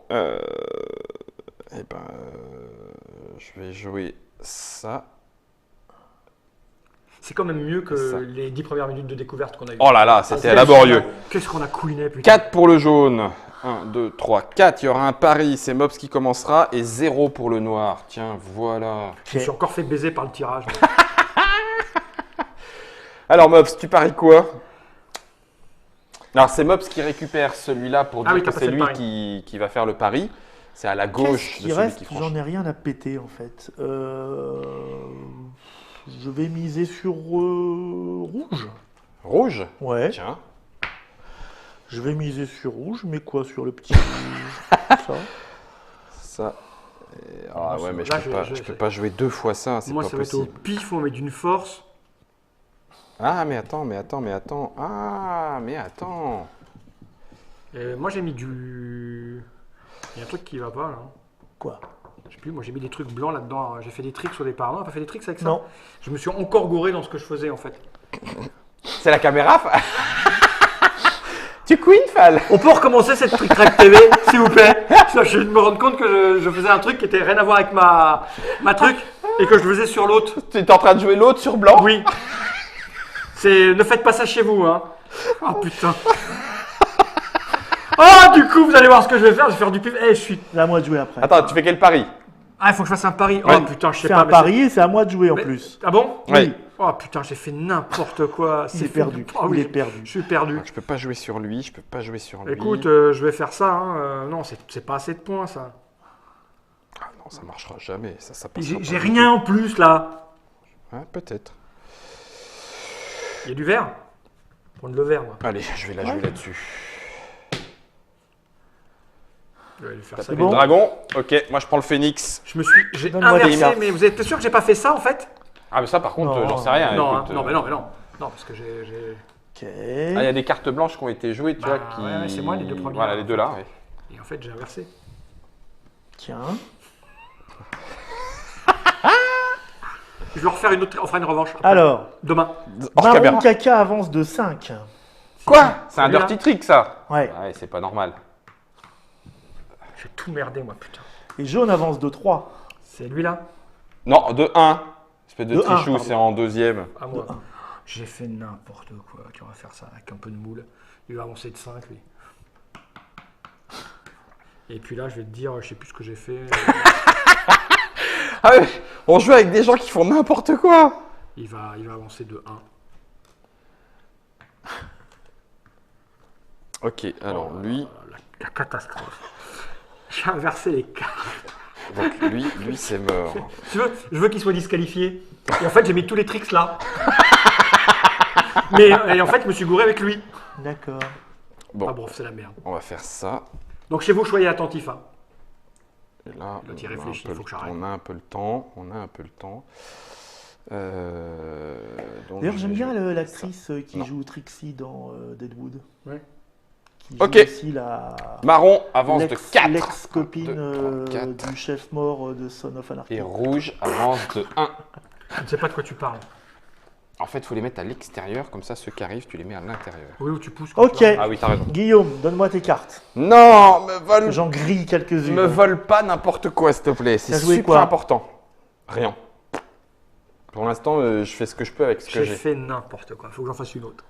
Je vais jouer ça. C'est quand même mieux que Ça. les 10 premières minutes de découverte qu'on a eues. Oh là là, c'était Ah, laborieux. Qu'est-ce qu'on a couiné, putain. 4 pour le jaune. 1, 2, 3, 4. Il y aura un pari. C'est Mobs qui commencera. Et 0 pour le noir. Tiens, voilà. Je me suis encore fait baiser par le tirage. Alors, Mobs, tu paries quoi? Alors, c'est Mobs qui récupère celui-là pour dire oui, que t'as c'est passé le lui pari. qui va faire le pari. C'est à la Qu'est-ce gauche qui de celui reste? qui J'en franchit. ai rien à péter en fait. Je vais miser sur rouge. Rouge? Ouais. Tiens. Je vais miser sur rouge, mais quoi sur le petit ça. Ça. Ah ouais, mais Là, je peux pas jouer 2 fois ça. C'est Moi, pas ça va être au possible. pif, on met d'une force. Ah, mais attends. Ah, mais attends. Et moi, j'ai mis du. Il y a un truc qui va pas là. Quoi? Je sais plus, moi j'ai mis des trucs blancs là-dedans. J'ai fait des tricks au départ. Non, on n'a pas fait des tricks avec ça. Non. Je me suis encore gouré dans ce que je faisais en fait. C'est la caméra? Tu queen, Fall? On peut recommencer cette Trick Track TV, s'il vous plaît? Je viens de me rendre compte que je faisais un truc qui était rien à voir avec ma truc et que je le faisais sur l'autre. Tu es en train de jouer l'autre sur blanc? Oui. Ne faites pas ça chez vous, hein. Oh putain. Oh, du coup, vous allez voir ce que je vais faire. Je vais faire du pif. Je suis. C'est à moi de jouer après. Attends, tu fais quel pari? Ah, il faut que je fasse un pari. Ouais. Oh putain, je sais C'est pas. un mais pari et c'est à moi de jouer en Mais- plus. Ah bon? Oui. Oh putain, j'ai fait n'importe quoi. Il est perdu. Oh, oui, Il est perdu. Je suis perdu. Je peux pas jouer sur lui, je peux pas jouer sur lui. Écoute, je vais faire ça. Hein. Non, c'est pas assez de points, ça. Ah non, ça marchera jamais. Ça passera pas J'ai du rien en plus, là. tout. Ouais, peut-être. Il y a du vert? Prendre le vert, moi. Allez, je vais la jouer là-dessus. Je vais aller faire T'as ça. pris bon le dragon? Ok, moi je prends le phoenix. J'ai Donne-moi des inversé, cartes. mais vous êtes sûr que j'ai pas fait ça, en fait? Ah, mais ça par contre, Non. j'en sais rien. Non, écoute, hein. Non, mais non, mais non. Non, parce que j'ai... Ok. Ah, il y a des cartes blanches qui ont été jouées, tu Bah, vois, qui... ouais, c'est moi, les deux premières, Voilà, les en deux là, oui. Et en fait, j'ai inversé. Tiens. Je vais refaire une autre... On fera une revanche. après. Alors, Demain. Hors Marron caméra. Caca avance de 5. Quoi? C'est un Celui-là. dirty trick, ça? Ouais. Ouais, c'est pas normal. J'ai tout merdé, moi, putain. Et jaune avance de 3. C'est lui-là? Non, de 1. Espèce de De trichou, 1, c'est en deuxième. À moi. De un. J'ai fait n'importe quoi. Tu vas faire ça avec un peu de moule. Il va avancer de 5, lui. Et puis là, je vais te dire, je sais plus ce que j'ai fait. Ah ouais, on joue avec des gens qui font n'importe quoi. Il va avancer de 1. Ok, alors lui, La catastrophe. J'ai inversé les cartes. donc lui c'est mort. Je veux qu'il soit disqualifié. Et en fait, j'ai mis tous les tricks là. Mais et en fait, je me suis gouré avec lui. D'accord. Bon, Ah bon, c'est la merde. on va faire ça. Donc chez vous, soyez attentifs. Hein. Et là, Là, t'y on a un réfléchis, peu faut le- que j'arrête. on a un peu le temps. Donc D'ailleurs, je j'aime vais bien jouer l'actrice qui Non. joue Trixie dans Deadwood. Ouais. Qui joue Ok. aussi la Marron avance de 4. l'ex-copine 4. du chef mort de Son of Anarchy. Et rouge avance de 1. Je ne sais pas de quoi tu parles. En fait, il faut les mettre à l'extérieur, comme ça, ceux qui arrivent, tu les mets à l'intérieur. Oui, où tu pousses. quand Ok. tu vas. Ah oui, t'as raison. Guillaume, donne-moi tes cartes. Non, J'en grille quelques-unes. me vole pas n'importe quoi, s'il te plaît. C'est T'as joué super quoi important. Rien. Pour l'instant, je fais ce que je peux avec ce que J'ai j'ai. fait n'importe quoi. Faut que j'en fasse une autre.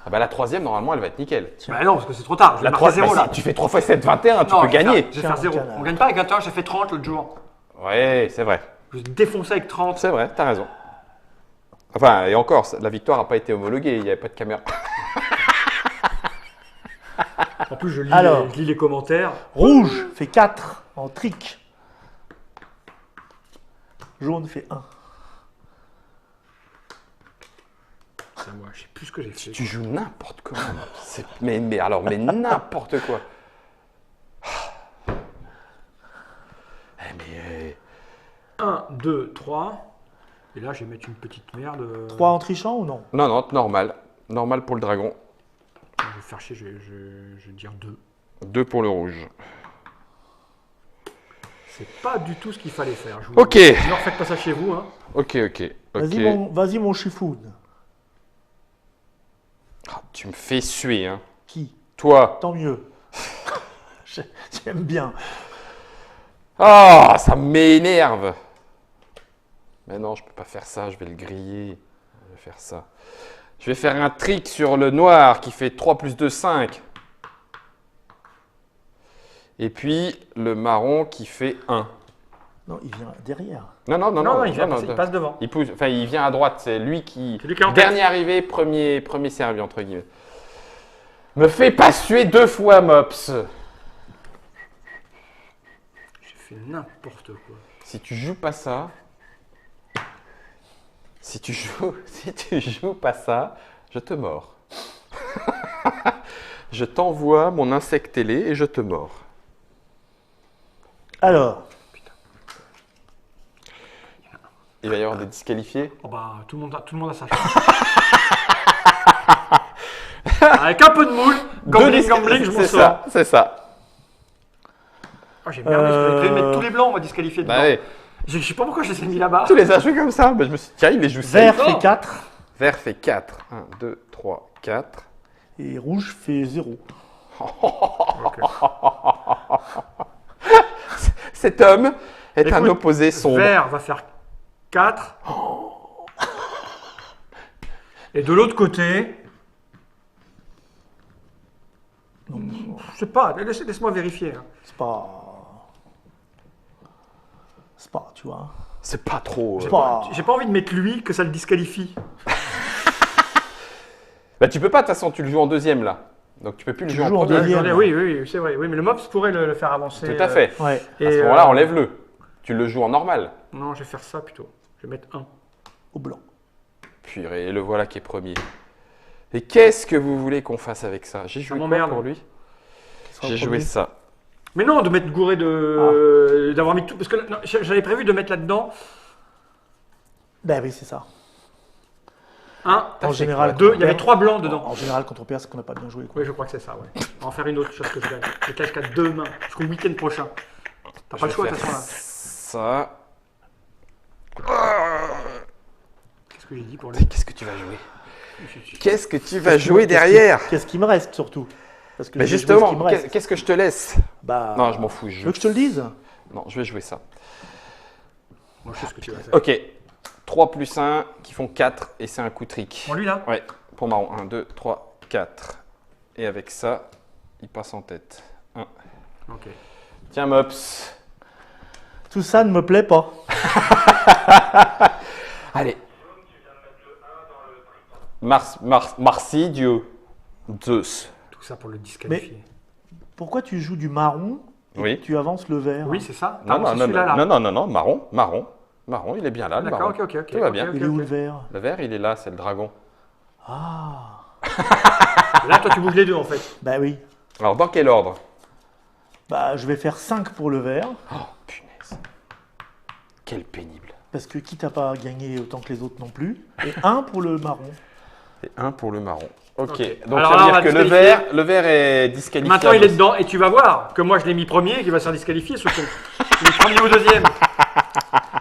Ah bah la troisième, normalement, elle va être nickel. Bah non, parce que c'est trop tard. Je La vais marquer 3 0 là. tu fais 3 x 7, 21, tu Non, peux je vais gagner. faire- Je vais faire Tiens, 0. tiens, On gagne pas avec 21, j'ai fait 30 l'autre jour. Ouais, c'est vrai. Je vous ai défoncé avec 30. C'est vrai, t'as raison. Enfin, et encore, la victoire n'a pas été homologuée, il n'y avait pas de caméra. En plus, je lis les commentaires. Rouge fait 4 en trick. Jaune fait 1. C'est moi, je sais plus ce que j'ai fait. Tu joues n'importe comment. Mais n'importe quoi. Mais 1, 2, 3. Et là, je vais mettre une petite merde. 3 en trichant ou non? non, normal. Normal pour le dragon. Je vais faire chier, je vais dire 2. 2 pour le rouge. C'est pas du tout ce qu'il fallait faire. Je vous... Ok. Ne refaites pas ça chez vous. Hein. Ok. Vas-y mon chifoun. Ah, tu me fais suer, hein. Qui? Toi. Tant mieux. J'aime bien. Ah, ça m'énerve. Mais non, je peux pas faire ça, je vais le griller. Je vais faire ça. Je vais faire un trick sur le noir qui fait 3 plus 2, 5. Et puis le marron qui fait 1. Non, il vient derrière. Non, il passe devant. Il pousse, enfin, il vient à droite. C'est lui qui. C'est lui qui est en tête. Dernier arrivé, premier servi, entre guillemets. Me fais pas suer 2 fois, Mops. J'ai fait n'importe quoi. Si tu joues pas ça. Si tu joues pas ça, je te mords. Je t'envoie mon insecte ailé et je te mords. Alors, Il va y avoir des disqualifiés. Oh bah, tout le monde a sa chance. Avec un peu de moule, gambling, je m'en sors. C'est ça. Oh, j'ai merdé, j'aurais prévu de mettre tous les blancs, on va disqualifier dedans. Bah oui. Je sais pas pourquoi je les ai mis là-bas. Tu les as joués comme ça. Bah, je me suis dit, tiens, il les joue vert safe. fait 4 Vert fait 4. 1, 2, 3, 4. et rouge fait 0. Ok. Cet homme est Écoute, un opposé sombre. Vert va faire 4. Et de l'autre côté, je sais pas, laisse-moi vérifier. Hein. C'est pas, tu vois. C'est pas trop. J'ai pas envie de mettre lui, que ça le disqualifie. Bah, tu peux pas, de toute façon, tu le joues en deuxième là. Donc tu peux plus le Tu jouer joues en en premier. deuxième. Oui, c'est vrai. Oui, mais le Mops pourrait le faire avancer. Tout à fait. Ouais. Et, À ce moment-là, enlève-le. Tu le joues en normal. Non, je vais faire ça plutôt. Je vais mettre 1. Au blanc. Purée, et le voilà qui est premier. Et qu'est-ce que vous voulez qu'on fasse avec ça? J'ai joué quoi m'emmerde. pour lui? Sera J'ai le joué premier. ça. Mais non, de mettre gouré d'avoir mis tout. Parce que non, j'avais prévu de mettre là-dedans Ben oui, c'est ça. 1, En général, 2. Il y avait 3 blancs dedans. En général, quand on perd, c'est qu'on n'a pas bien joué. Quoi. Oui, je crois que c'est ça, ouais. On va en faire une autre chose que je gagne. Peut-être qu'à demain, jusqu'au week-end prochain. T'as pas le Je choix, vais de toute faire façon. ça. Qu'est-ce que j'ai dit pour lui? Qu'est-ce que tu vas jouer? Qu'est-ce que tu vas jouer Qu'est-ce derrière? Qu'est-ce qui me reste surtout? Parce que Mais je vais jouer justement, ce qui me reste. qu'est-ce que je te laisse? Bah, Non, je m'en fous. Tu veux que je te le dise? Non, je vais jouer ça. Moi, je sais ce que tu vas faire. Ok. 3 plus 1 qui font 4 et c'est un coup trick. Pour lui, là? Ouais, pour marron. 1, 2, 3, 4. Et avec ça, il passe en tête. 1. Ok. Tiens, Mops. Tout ça ne me plaît pas. Allez. Marcy, Dieu. Zeus. Tout ça pour le disqualifier. Pourquoi tu joues du marron et Oui. tu avances le vert? Oui, c'est ça? Non, c'est non, celui-là, là. non, marron, il est bien là, le D'accord, marron. ok. Tout va bien. Il est où le vert? Le vert, il est là, c'est le dragon. Ah, Là, toi, tu bouges les deux, en fait. bah oui. Alors, dans quel ordre? Bah, je vais faire 5 pour le vert, Oh, punaise. Quel pénible. parce que quitte à pas gagner autant que les autres non plus, et 1 pour le marron. Et 1 pour le marron. Ok, Ok. donc Alors ça là, veut on va dire que disqualifier. le vert est disqualifié. Maintenant, il est dedans. Et tu vas voir que moi, je l'ai mis premier et qu'il va se faire disqualifier, ce con. Il est premier ou deuxième.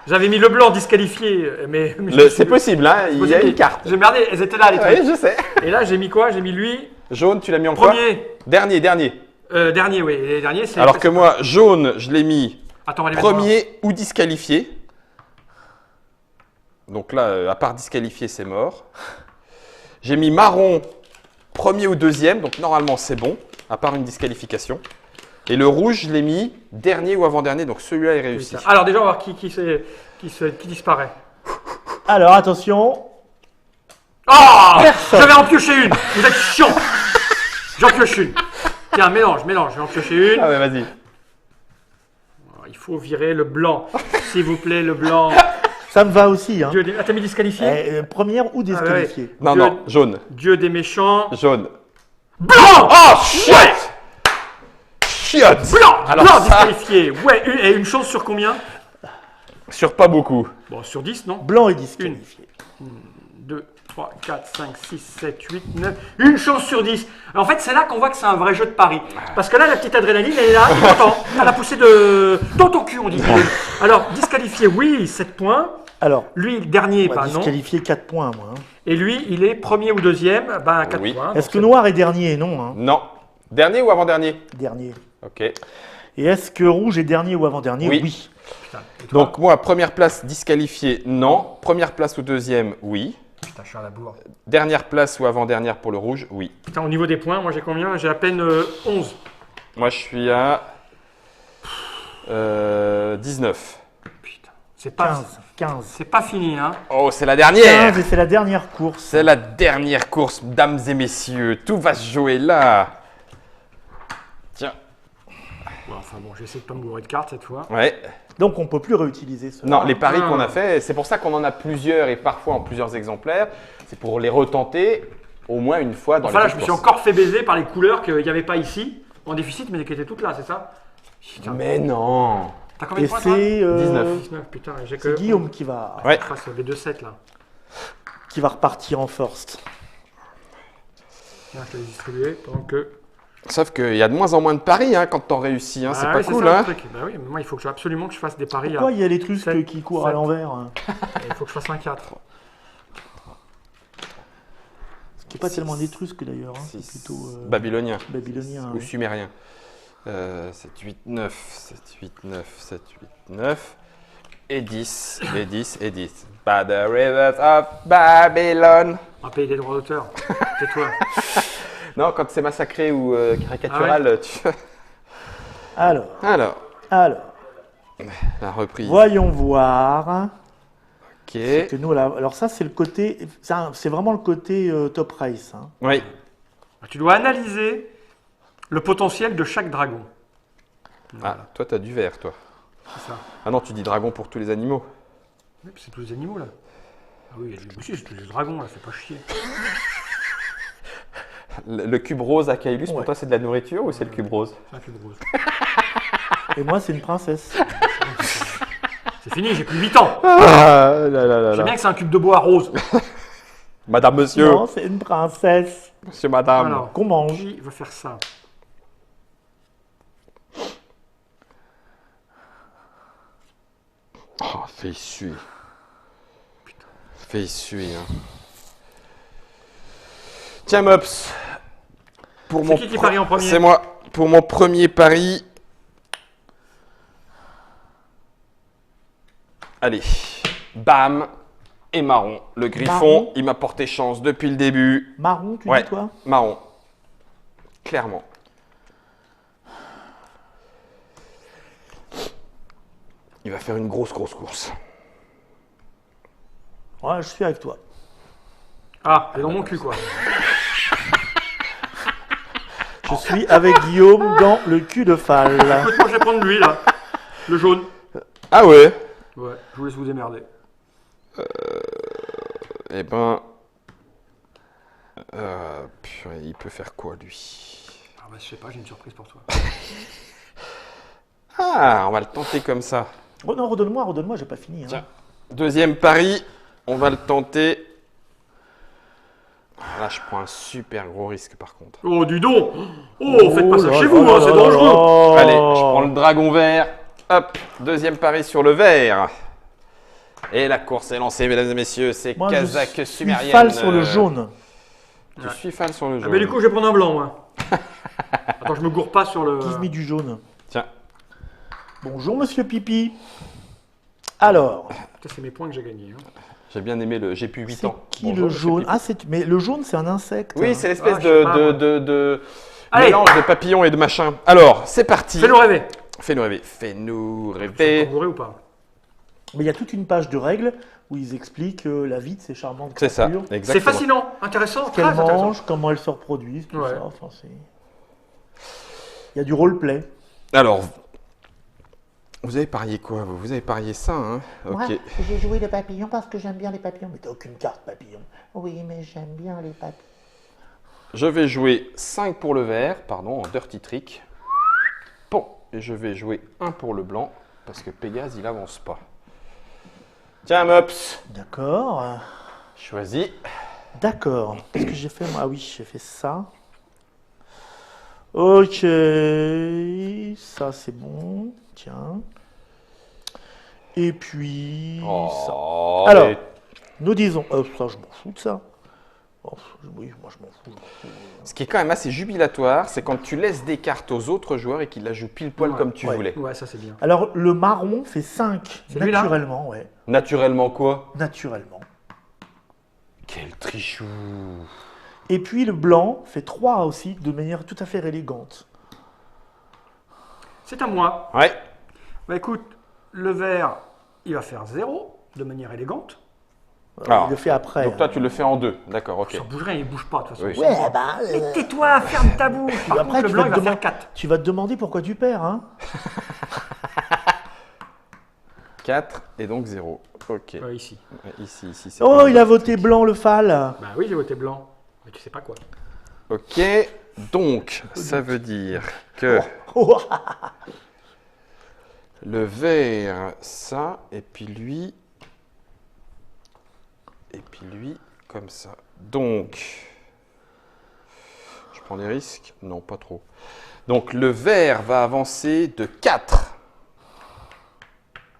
J'avais mis le blanc disqualifié, mais C'est possible, hein, il y a une carte. J'ai merdé, elles étaient là, les trucs. Oui, je sais. Et là, j'ai mis quoi? J'ai mis lui, Jaune, tu l'as mis en quoi? premier. Dernier. Dernier, oui. Et les derniers, c'est. Alors que moi, jaune, je l'ai mis Attends, on va les mettre premier ou disqualifié. Donc là, à part disqualifié, c'est mort. J'ai mis marron, premier ou deuxième, donc normalement c'est bon, à part une disqualification. Et le rouge, je l'ai mis dernier ou avant-dernier, donc celui-là est réussi. Putain. Alors déjà, on va voir qui disparaît. Alors attention, Ah, j'avais en pioché une. Vous êtes chiant. J'en pioche une. Tiens, mélange. J'en pioché une. Ah ouais, vas-y. Il faut virer le blanc. S'il vous plaît, le blanc. ça me va aussi. Hein. Ah, t'as mis disqualifié? Première ou disqualifiée? Non, Dieu- non, jaune. Dieu des méchants. Jaune. Blanc. Oh, shit! Chiotte! Blanc. Alors Blanc ça, disqualifié. Ouais, et une chance sur combien? sur pas beaucoup. Bon, sur 10, non? Blanc est disqualifié. 2, 3, 4, 5, 6, 7, 8, 9. Une chance sur 10. En fait, c'est là qu'on voit que c'est un vrai jeu de pari. Parce que là, la petite adrénaline, elle est là, t'es content. T'as la poussée dans ton cul, on dit. Alors, disqualifié, oui, 7 points. Alors, Lui, le dernier, on va bah non. disqualifier 4 points, moi. Hein. Et lui, il est premier ou deuxième, bah 4 Oui. points. Est-ce que noir est dernier? Non, hein. Non. Dernier ou avant-dernier? Dernier. Ok. Et est-ce que rouge est dernier ou avant-dernier? Oui. Putain, et toi Donc moi, première place disqualifié, non. Première place ou deuxième, oui. Putain, je suis à la bourre. Dernière place ou avant-dernière pour le rouge, oui. Putain, au niveau des points, moi j'ai combien? J'ai à peine 11. Moi, je suis à 19. Putain, c'est pas, 15. c'est pas fini, hein. Oh, c'est la dernière. 15 et c'est la dernière course. C'est la dernière course, mesdames et messieurs. Tout va se jouer là. Tiens. Bon, enfin bon, j'essaie de pas me gourer de cartes cette fois. Ouais. Donc on ne peut plus réutiliser cela. Non, les paris Ah. qu'on a fait, c'est pour ça qu'on en a plusieurs et parfois en plusieurs exemplaires. C'est pour les retenter au moins une fois dans Enfin là, les je me courses. suis encore fait baiser par les couleurs qu'il n'y avait pas ici, en déficit, mais qui étaient toutes là, c'est ça? Putain. Mais non. T'as combien Et de points, toi? c'est 19. 19, putain, j'ai c'est que... Guillaume qui va Ouais. Face les 2-7 là. repartir en first. Tiens, je te l'ai distribué pendant que... Sauf qu'il y a de moins en moins de paris hein, quand t'en réussis. Hein, c'est Ah pas ouais, cool. ça, le Hein. truc. Bah oui, mais moi il faut que absolument que je fasse des paris. Pourquoi à- il y a les trucs Sept, qui courent à 7. l'envers hein Il faut que je fasse un 4. Ce qui n'est pas tellement étrusque d'ailleurs. Hein. C'est Six. plutôt Babylonien babylonien. ou ouais. sumérien. 7, 8, 9, 7, 8, 9, 7, 8, 9. Et 10, et 10, et 10. By the rivers of Babylon. On va payer des droits d'auteur. C'est toi. Non, quand c'est massacré ou caricatural, Alors, Alors, la reprise. voyons voir. Ok. Que nous, là, alors ça, c'est le côté, c'est vraiment le côté top race. Hein. Oui. Tu dois analyser le potentiel de chaque dragon. Ah, toi, t'as du vert, toi. C'est ça. Ah non, tu dis dragon pour tous les animaux. Oui, puis c'est tous les animaux là. Ah oui, si, c'est tous les dragons là, fais pas chier. Le cube rose à Kailus, pour Ouais. toi, c'est de la nourriture ou c'est le cube rose? C'est un cube rose. Et moi, c'est une princesse. C'est fini, j'ai plus 8 ans. Ah là là là Je sais là. bien que c'est un cube de bois rose. Madame, monsieur. Non, c'est une princesse Monsieur, madame. Alors, qu'on mange. qui va faire ça? Oh, fais essuyer. Fais essuyer. Hein. Tiens, Mops. Pour C'est qui parie en premier? C'est moi. Pour mon premier pari. Allez. Bam. Et marron. Le griffon, Marron. il m'a porté chance depuis le début. Marron, tu Ouais. dis toi? Marron. Clairement. Il va faire une grosse course. Ouais, je suis avec toi. Ah, c'est dans mon cul quoi. Je suis avec Guillaume dans le cul de Fall. Écoute, moi je vais prendre lui là. Le jaune. Ah ouais. Ouais, je vous laisse vous démerder. Eh ben... purée, il peut faire quoi, lui? Ah bah je sais pas, j'ai une surprise pour toi. Ah, on va le tenter comme ça. Oh non, redonne-moi, j'ai pas fini. Hein. Tiens. Deuxième pari, on va le tenter. Là, je prends un super gros risque, par contre. Oh, du don. Oh, faites pas ça là chez là vous, là hein, c'est là dangereux. là. Allez, je prends le dragon vert. Hop, deuxième pari sur le vert. Et la course est lancée, mesdames et messieurs. C'est Moi, Kazakh je suis sumérienne. Fall sur le jaune. Je suis fan sur le Ah, jaune. mais du coup, je vais prendre un blanc, moi. Attends, je me gourre pas sur le. Give me du jaune. Tiens. Bonjour, monsieur Pipi. Alors, C'est mes points que j'ai gagnés. Hein. J'ai bien aimé le... J'ai plus 8 c'est ans. qui Bonjour, le monsieur jaune? Pipi. Ah, mais le jaune, c'est un insecte. Oui, hein. c'est l'espèce Ah, je sais pas, de Allez. mélange de papillons et de machin. Alors, c'est parti. Fais-nous rêver. Fais-nous rêver. Fais-nous Tu rêver. gouré ou pas? Mais il y a toute une page de règles où ils expliquent la vie de ces charmantes C'est ça, créatures. C'est exactement. fascinant, intéressant, Ce très qu'elles intéressant. mangent, comment elles se reproduisent, tout Ouais. ça. Enfin, il y a du roleplay. Alors, vous avez parié quoi? Vous avez parié ça, hein? Ok. Moi, j'ai joué les papillons parce que j'aime bien les papillons. Mais t'as aucune carte papillon. Oui, mais j'aime bien les papillons. Je vais jouer 5 pour le vert, pardon, en dirty trick. Bon, et je vais jouer 1 pour le blanc, parce que Pégase, il avance pas. Tiens, Mops, D'accord. choisis. D'accord. Qu'est-ce que j'ai fait moi? Ah oui, j'ai fait ça. Ok. Ça, c'est bon. Tiens. Et puis... ça. Oh, Alors, mais nous disons... ça, je m'en fous de ça. Oh, oui, moi, je m'en fous. ce qui est quand même assez jubilatoire, c'est quand tu laisses des cartes aux autres joueurs et qu'ils la jouent pile poil Ouais. comme tu Ouais. voulais. Ouais, ça c'est bien. Alors, le marron fait 5. C'est lui-là Naturellement, ouais. Naturellement quoi? Naturellement. Quel trichou! Et puis, le blanc fait 3 aussi, de manière tout à fait élégante. C'est à moi. Ouais. Bah écoute, le vert, il va faire 0 de manière élégante. Alors, il le fait après. Donc toi, tu le fais en 2. D'accord, ok. Ça bouge rien, il bouge pas de toute façon. Oui. Ouais, bah. Mais tais-toi, ferme ta bouche. Par Après, contre, le tu blanc, vas il te va faire demander- 4. Tu vas te demander pourquoi tu perds, hein. 4 et donc 0. Ok. Ici. Ici, c'est Oh, pas il a mal. voté blanc, le fal. Bah oui, j'ai voté blanc. Mais tu sais pas quoi. Ok, donc ça veut dire que Oh, le vert, ça, et puis lui, comme ça. Donc, je prends des risques? Non, pas trop. Donc le vert va avancer de 4.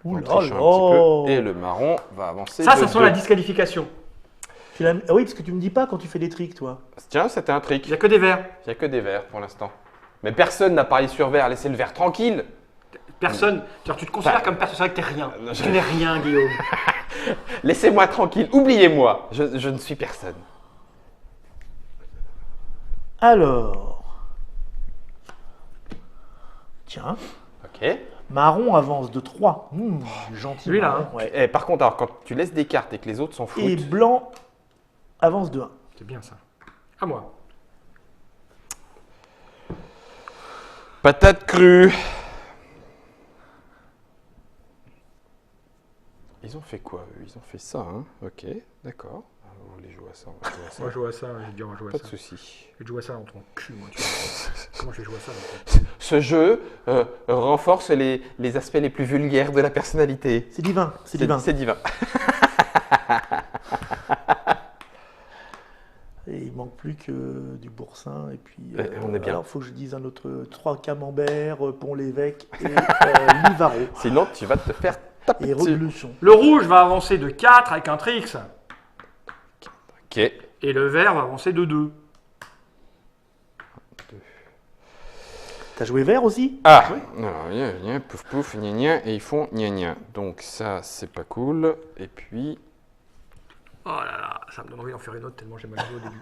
ouh On là triche un là. petit peu. Et le marron va avancer Ça de sent 2. la disqualification. Ah oui, parce que tu me dis pas quand tu fais des tricks, toi. Tiens, c'était un trick. Il n'y a que des verts. Il n'y a que des verts pour l'instant. Mais personne n'a parié sur vert. Laissez le vert tranquille. Personne. Genre, tu te considères comme personne, c'est vrai que t'es rien. Non, Tu n'es rien, Guillaume. Laissez-moi tranquille. Oubliez-moi. Je ne suis personne. Alors. Tiens. Ok. Marron avance de 3. Gentil. Celui-là, marron, hein. ouais. Eh, par contre, alors, quand tu laisses des cartes et que les autres s'en foutent, Et blanc avance de 1. C'est bien ça. À moi. patate crue. Ils ont fait quoi, eux? Ils ont fait ça, hein. Ok, d'accord. Vous voulez jouer à ça, on va jouer à ça. On va jouer à ça, j'ai dit on va jouer Pas à de ça. souci. Je vais jouer à ça dans ton cul, moi. Tu vois. Comment je vais jouer à ça dans ton cul? Ce jeu renforce les aspects les plus vulgaires de la personnalité. C'est divin. C'est divin. C'est divin. Et il manque plus que du boursin. Et puis. on est bien. Alors, il faut que je dise un autre 3 camembert, Pont-l'Évêque et Livaro. Sinon, tu vas te faire taper Et dessus. Rebluchon. Le rouge va avancer de 4 avec un trix. Ok. Et le vert va avancer de 2. T'as joué vert aussi? Ah, alors, gna, pouf pouf, gna gna, et ils font gna gna. Donc ça, c'est pas cool. Et puis, Oh là là, ça me donne envie d'en faire une autre tellement j'ai mal joué au début.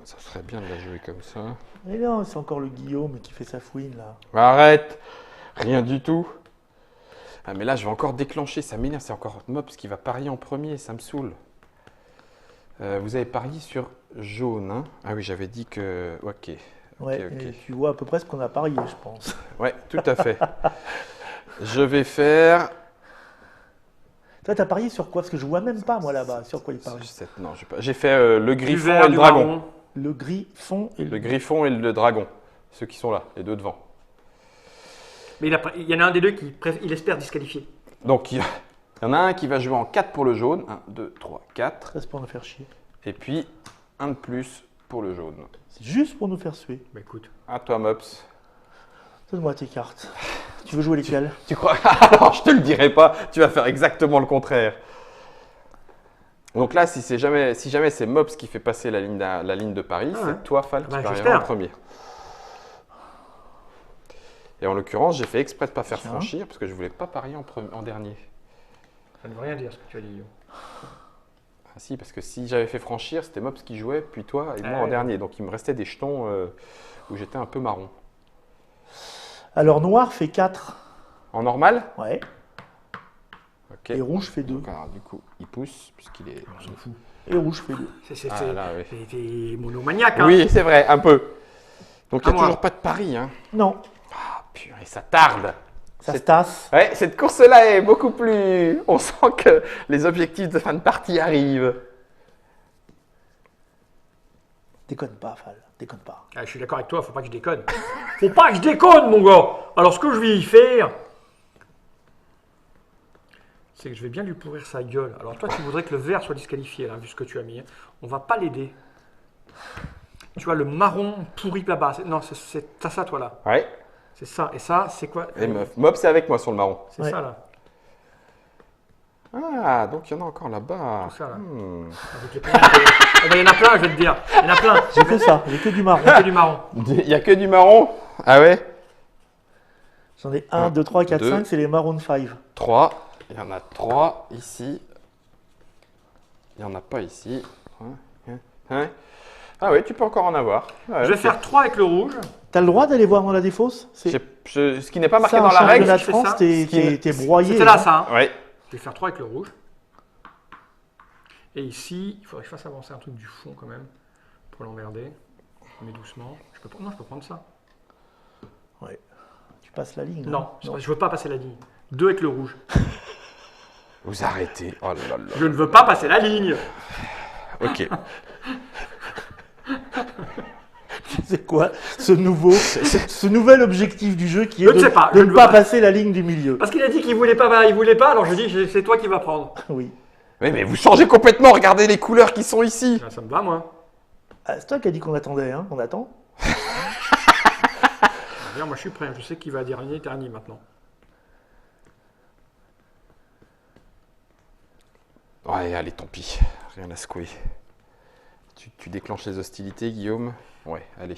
ça serait bien de la jouer comme ça. Mais non, c'est encore le Guillaume qui fait sa fouine là. Arrête, rien du tout. Ah mais là, je vais encore déclencher, ça m'énerve, c'est encore Mops qui va parier en premier, ça me saoule. Vous avez parié sur jaune, hein? Ah oui, j'avais dit que... Ok. Ouais, ok. et tu vois à peu près ce qu'on a parié, je pense. Ouais, tout à fait. Je vais faire... Toi, t'as parié sur quoi? Parce que je vois même pas, moi, là-bas, sur quoi il parie. Non, j'ai fait le Du griffon vert, et le du dragon. marron. Le gris fond et Le griffon et le dragon. Ceux qui sont là, les deux devant. Mais il y en a un des deux qui il espère disqualifier. Donc, il y en a un qui va jouer en 4 pour le jaune. 1, 2, 3, 4. Ça, c'est pour nous faire chier. Et puis, un de plus pour le jaune. C'est juste pour nous faire suer. Bah écoute. À toi, Mops. Donne-moi tes cartes. Tu veux jouer lesquelles? Tu crois? Alors, je te le dirai pas. Tu vas faire exactement le contraire. Donc là, si jamais c'est Mops qui fait passer la ligne de Paris, Ah ouais. c'est toi, Fal, qui Bah, parieras j'espère. en premier. Et en l'occurrence, j'ai fait exprès de ne pas faire Tiens. franchir parce que je voulais pas parier en dernier. Ça ne veut rien dire ce que tu as dit, Guillaume. Ah si, parce que si j'avais fait franchir, c'était Mops qui jouait, puis toi et moi Ah en ouais. dernier. Donc il me restait des jetons où j'étais un peu marron. Alors, noir fait 4. En normal? Ouais. Ok. Et rouge fait 2. Donc, alors, du coup, il pousse puisqu'il est. On s'en fout. Et rouge fait 2. C'est là, oui. t'es monomaniaque, hein. Oui, c'est vrai, un peu. Donc il À n'y a moi. toujours pas de pari. Hein. Non, Ah purée, ça tarde. ça se tasse. Ouais, cette course-là est beaucoup plus... On sent que les objectifs de fin de partie arrivent. Déconne pas, Fal. Déconne pas. Ah, je suis d'accord avec toi, faut pas que je déconne. Faut pas que je déconne, mon gars. Alors, ce que je vais y faire, c'est que je vais bien lui pourrir sa gueule. Alors, toi, tu voudrais que le vert soit disqualifié, là, vu ce que tu as mis. On va pas l'aider. Tu vois, le marron pourri là-bas. Non, t'as ça, toi, là. Ouais. C'est ça. Et ça, c'est quoi? Et Mob, c'est avec moi sur le marron. C'est Ouais. ça, là. Ah, donc il y en a encore là-bas. Tout ça, là. Hmm. Avec les points. Eh ben, il y en a plein, je vais te dire. Il y en a plein. J'ai que ça, j'ai que du marron. C'est du marron. Il n'y a que du marron. Ah ouais. J'en ai 1, 2, 3, 4, Deux. 5, c'est les marron 5. 3. Il y en a 3 ici. Il n'y en a pas ici. Hein. Ah oui, tu peux encore en avoir. Ouais, Je vais ok. faire 3 avec le rouge. T'as le droit d'aller voir dans la défausse? J'ai ce qui n'est pas marqué Ça, dans en la règle. championnat de c'est France, ça. t'es broyé. C'était là, hein. ça. Hein. Ouais. Je vais faire 3 avec le rouge. Et ici, il faudrait que je fasse avancer un truc du fond quand même, pour l'emmerder. Mais doucement. Non, je peux prendre ça. Ouais. Tu passes la ligne. Non, je ne veux pas passer la ligne. 2 avec le rouge. Vous arrêtez. Oh là là là. Je ne veux pas passer la ligne. Ok. C'est quoi ce nouvel objectif du jeu qui est Je ne sais pas, de je ne ne pas veux pas. passer la ligne du milieu? Parce qu'il a dit qu'il voulait pas, alors je dis c'est toi qui vas prendre. Oui. Oui, mais vous changez complètement. Regardez les couleurs qui sont ici. Ça me va, moi. Ah, c'est toi qui as dit qu'on attendait, hein? On attend? Bien, moi je suis prêt, je sais qu'il va dernier maintenant. Ouais, allez, tant pis. Rien à secouer. Tu déclenches les hostilités, Guillaume? Ouais, allez.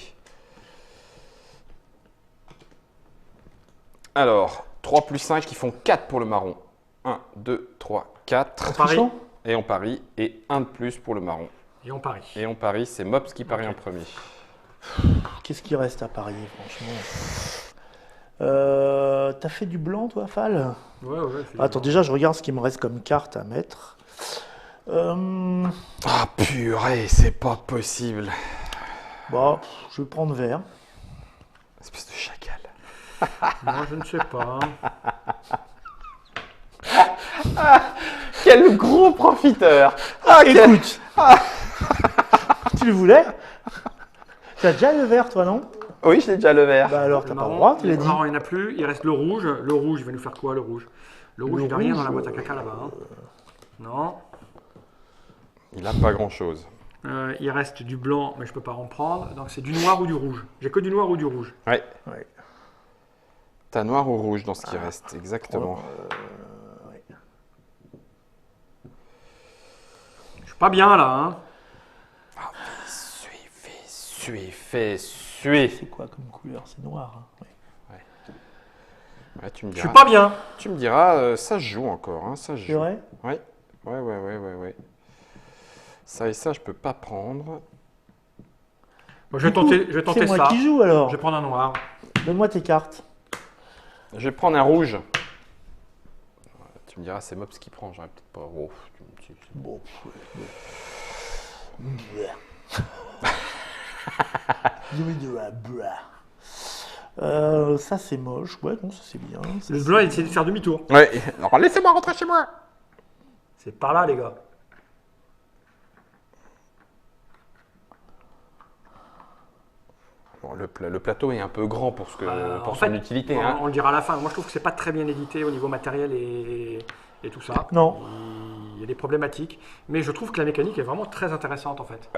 Alors, 3 plus 5 qui font 4 pour le marron. 1, 2, 3, 4. On parie. Trichant? Et on parie. Et 1 de plus pour le marron. Et on parie. Et on parie, c'est Mops qui parie Ok. en premier. Qu'est-ce qui reste à parier, franchement? T'as fait du blanc, toi, Fall? Ouais. Attends, déjà, je regarde ce qui me reste comme carte à mettre. Ah purée, c'est pas possible. Bon, je vais prendre vert. Espèce de chacal. Moi je ne sais pas. Quel gros profiteur. Ah, Écoute, tu le voulais? Tu as déjà le vert, toi, non? Oui, j'ai déjà le vert. Bah alors, Le t'as pas le marron, droit, tu l'as le dit. marron, il n'y en a plus. Il reste le rouge. Le rouge, il va nous faire quoi, le rouge? Le rouge, il n'a rien dans la rouge, boîte à caca là-bas. Hein. Non. Il a pas grand chose. Il reste du blanc, mais je peux pas en prendre. Donc c'est du noir ou du rouge. J'ai que du noir ou du rouge. Ouais. Ouais. T'as noir ou rouge dans ce qui reste, exactement. Je suis pas bien là. Hein. Suivez. C'est quoi comme couleur? C'est noir. Hein. Ouais. Ouais, tu me Je diras. suis pas bien. Tu me diras, ça se joue encore, hein, ça se C'est joue. vrai? Ouais. Ça et ça, je peux pas prendre. Bon, je vais Du coup, tenter c'est moi ça. qui joue alors. Je vais prendre un noir. Donne-moi tes cartes. Je vais prendre un rouge. Ouais, tu me diras, c'est Mops qui prend, j'aurais peut-être pas. Oh, Bon. Ça c'est moche. Ouais, non, ça c'est bien. Ça, Le c'est- blanc, il essaie de faire demi-tour. Ouais, alors laissez-moi rentrer chez moi. C'est par là, les gars. Bon, le plateau est un peu grand pour, pour En son fait, utilité. on, Hein. on le dira à la fin. Moi, je trouve que c'est pas très bien édité au niveau matériel et tout ça. Non. Il y a des problématiques. Mais je trouve que la mécanique est vraiment très intéressante, en fait.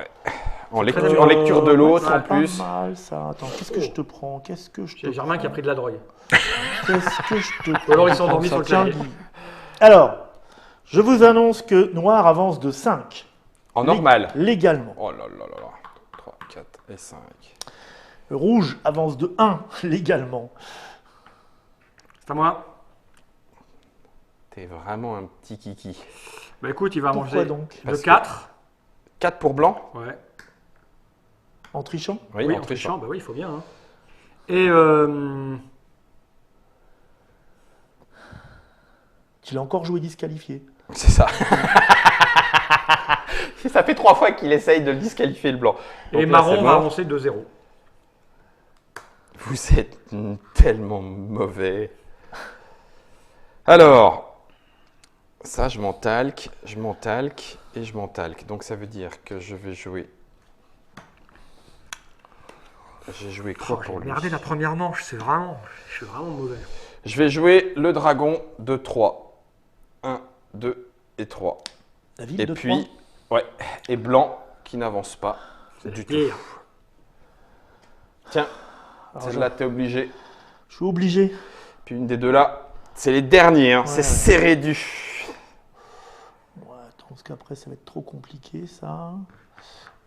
En lecture de l'autre, en pas plus. mal ça. Attends, qu'est-ce que je te prends? C'est Germain qui a pris de la drogue. Qu'est-ce que je te Ou alors ils prends sont endormis ça? sur le Tiens, clavier. Guy. Alors, je vous annonce que Noir avance de 5. En normal. Légalement. Oh là là là là. 3, 4 et 5. Rouge avance de 1 légalement. C'est à moi. T'es vraiment un petit kiki. Bah écoute, il va Pourquoi manger donc? le Parce que- 4. 4 pour blanc? Ouais. En trichant? Oui, en en trichant. trichant, bah oui, il faut bien. Hein. Et Tu l'as encore joué disqualifié. C'est ça. Ça fait 3 fois qu'il essaye de le disqualifier le blanc. Donc là, marron c'est va mort. avancer 2-0. Vous êtes tellement mauvais. Alors, ça, je m'en talque et je m'en talque. Donc ça veut dire que je vais jouer. J'ai joué quoi Oh, j'ai pour lui? merdé la première manche, je suis vraiment mauvais. Je vais jouer le dragon de 3. 1, 2 et 3. La ville Et de puis, ouais, et blanc qui n'avance pas C'est du pire. tout. Tiens, Alors, celle-là, t'es obligé. je suis obligé. Puis une des deux là, c'est les derniers, hein. C'est Ouais. serré du. Ouais, attends, parce qu'après ça va être trop compliqué ça.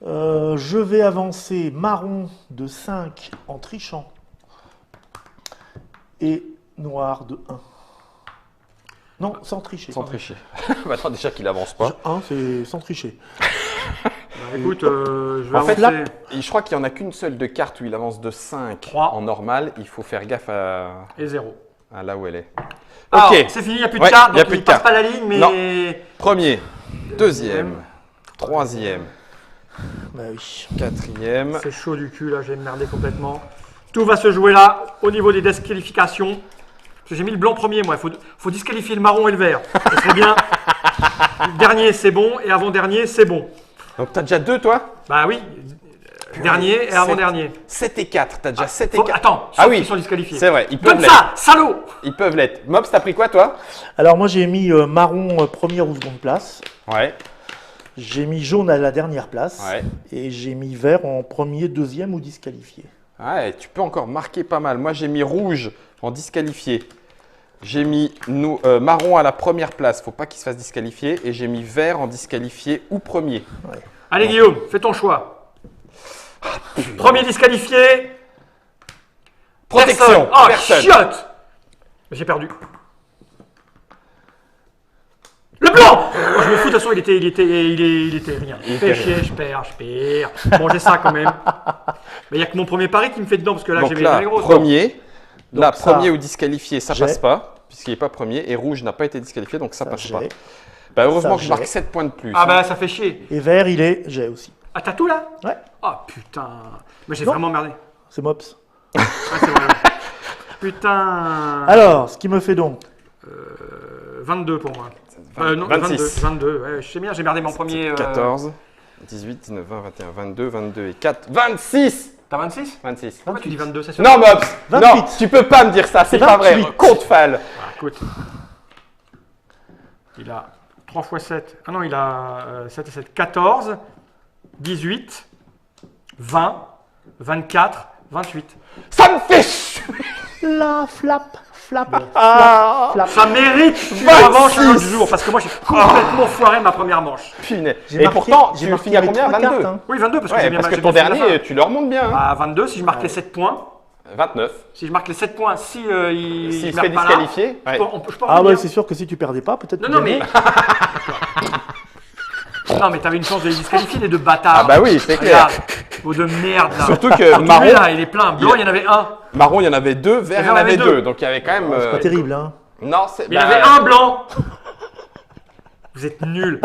Je vais avancer marron de 5 en trichant. Et noir de 1. Non, sans tricher. Sans tricher. Bah, attends, déjà qu'il avance pas. 1, c'est sans tricher. Écoute, je vais En fait, avancer. Et je crois qu'il n'y en a qu'une seule de carte où il avance de 5 3. en normal. Il faut faire gaffe Et 0. à là où elle est. Alors, Ok. c'est fini, il n'y a plus de Ouais, cartes, il y a donc plus il de passe cartes. pas la ligne, mais... Non. Premier, deuxième, troisième, Bah oui. quatrième. C'est chaud du cul, là, j'ai merdé complètement. Tout va se jouer là, au niveau des disqualifications. Parce que j'ai mis le blanc premier, moi. Il faut disqualifier le marron et le vert. Ça serait bien. Le dernier, c'est bon, et avant-dernier, c'est bon. Donc, tu as déjà 2, toi? Bah oui, dernier et avant-dernier. 7 et 4. Tu as déjà 7 et Faut- 4. Attends, Ah sauf oui. qu'ils sont disqualifiés. C'est vrai, ils peuvent Donne l'être. ça, salaud! Ils peuvent l'être. Mops, t'as pris quoi, toi? Alors moi j'ai mis marron première ou seconde place. Ouais. J'ai mis jaune à la dernière place. Ouais. Et j'ai mis vert en premier, deuxième ou disqualifié. Ouais, tu peux encore marquer pas mal. Moi, j'ai mis rouge en disqualifié. J'ai mis marron à la première place, faut pas qu'il se fasse disqualifier. Et j'ai mis vert en disqualifié ou premier. Allez, Guillaume, fais ton choix. Premier disqualifié. Protection, Personne. Oh, personne. chiotte! J'ai perdu. Le blanc! Oh, je me fous, de toute façon, il était rien. Il Fais était chier, je perds. Bon, j'ai ça quand même. Mais il n'y a que mon premier pari qui me fait dedans, parce que là, j'ai Donc mis là, les gros. premier. Donc Là, ça, premier ou disqualifié, ça j'ai. passe pas, puisqu'il n'est pas premier. Et rouge n'a pas été disqualifié, donc ça passe j'ai. pas. Bah, heureusement Ça, que je marque j'ai. 7 points de plus. Ah hein. bah, ça fait chier. Et vert il est, j'ai aussi. Ah, t'as tout là? Ouais, Oh putain. Mais j'ai Non. vraiment merdé. c'est Mops. Ouais, c'est vrai. Putain. Alors, ce qui me fait donc 22 pour moi. Non, 26. 22. Ouais, je sais bien, j'ai merdé mon premier. 14, 18, 19, 20, 21, 22, 22 et 4. 26! T'as 26? 26. Pourquoi tu dis 22? C'est sûr? Non, Mops! 28. Non, tu peux pas me dire ça, c'est pas vrai. 28. Compte Fall. Ah, écoute. Il a 3 x 7. Ah non, il a 7 et 7. 14, 18, 20, 24, 28. Ça me fait chier. la flap, Ah, flap. Ça mérite une 26. revanche un autre jour parce que moi j'ai complètement foiré ma première manche. punaise. J'ai Et marqué- pourtant, j'ai tu marqué finis à mes combien? 3 22. cartes, hein. Oui, 22 parce que Ouais, j'ai bien parce que j'ai ton bien fini la dernier, fin. tu le remontes bien. Hein. À 22, si je marque les 7 points, 29. si je marque les 7 points, si il S'il se merde fait pas là, disqualifier, je ouais. peux- je peux Ah revenir. ouais, c'est sûr que si tu perdais pas, peut-être Non, tu non, mais. gagnais. Non, mais t'avais une chance de les disqualifier, les deux bâtards. Ah bah oui, c'est clair. Regarde, vos de merde là. Surtout que Alors, marron, lui, là, il est plein. Blanc, il y en avait un. marron, il y en avait 2, vert, il y en avait 2. Donc il y avait quand même. C'est pas terrible, hein. Non, c'est. Il y en avait un blanc. Vous êtes nuls.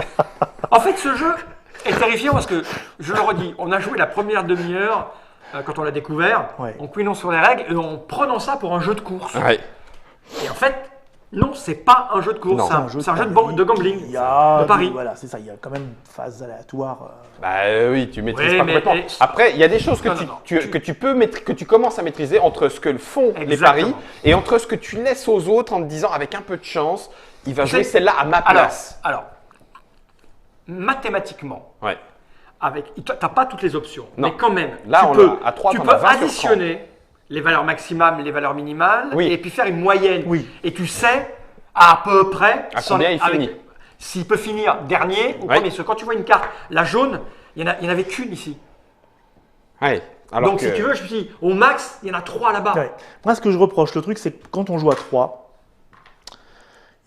En fait, ce jeu est terrifiant parce que, je le redis, on a joué la première demi-heure quand on l'a découvert, Ouais. en couinant sur les règles et en prenant ça pour un jeu de course. Ouais. Et en fait, non, c'est pas un jeu de course, Non. c'est un jeu de, pari. de gambling, Il y a de pari. Voilà, c'est ça. Il y a quand même une phase aléatoire. Bah oui, tu maîtrises Ouais, pas mais- complètement. Après, il y a des choses que, Non, tu, non, non. que tu peux que tu commences à maîtriser entre ce que font les Exactement. paris et entre ce que tu laisses aux autres en te disant avec un peu de chance, il va jouer C'est- celle-là à ma place. Alors, mathématiquement, Ouais. tu n'as pas toutes les options, Non. mais quand même, Là, tu on peux, l'a- à 3, tu t'en peux as 20 sur additionner les valeurs maximales, les valeurs minimales, Oui. et puis faire une moyenne. Oui. Et tu sais à peu près À combien il finit. s'il peut finir dernier ou Ouais. premier. Parce que quand tu vois une carte, la jaune, il n'y en avait qu'une ici. Ouais. Alors Donc que- si tu veux, je me suis dit, au max, il y en a 3 là-bas. Ouais. Moi, ce que je reproche, le truc, c'est que quand on joue à 3,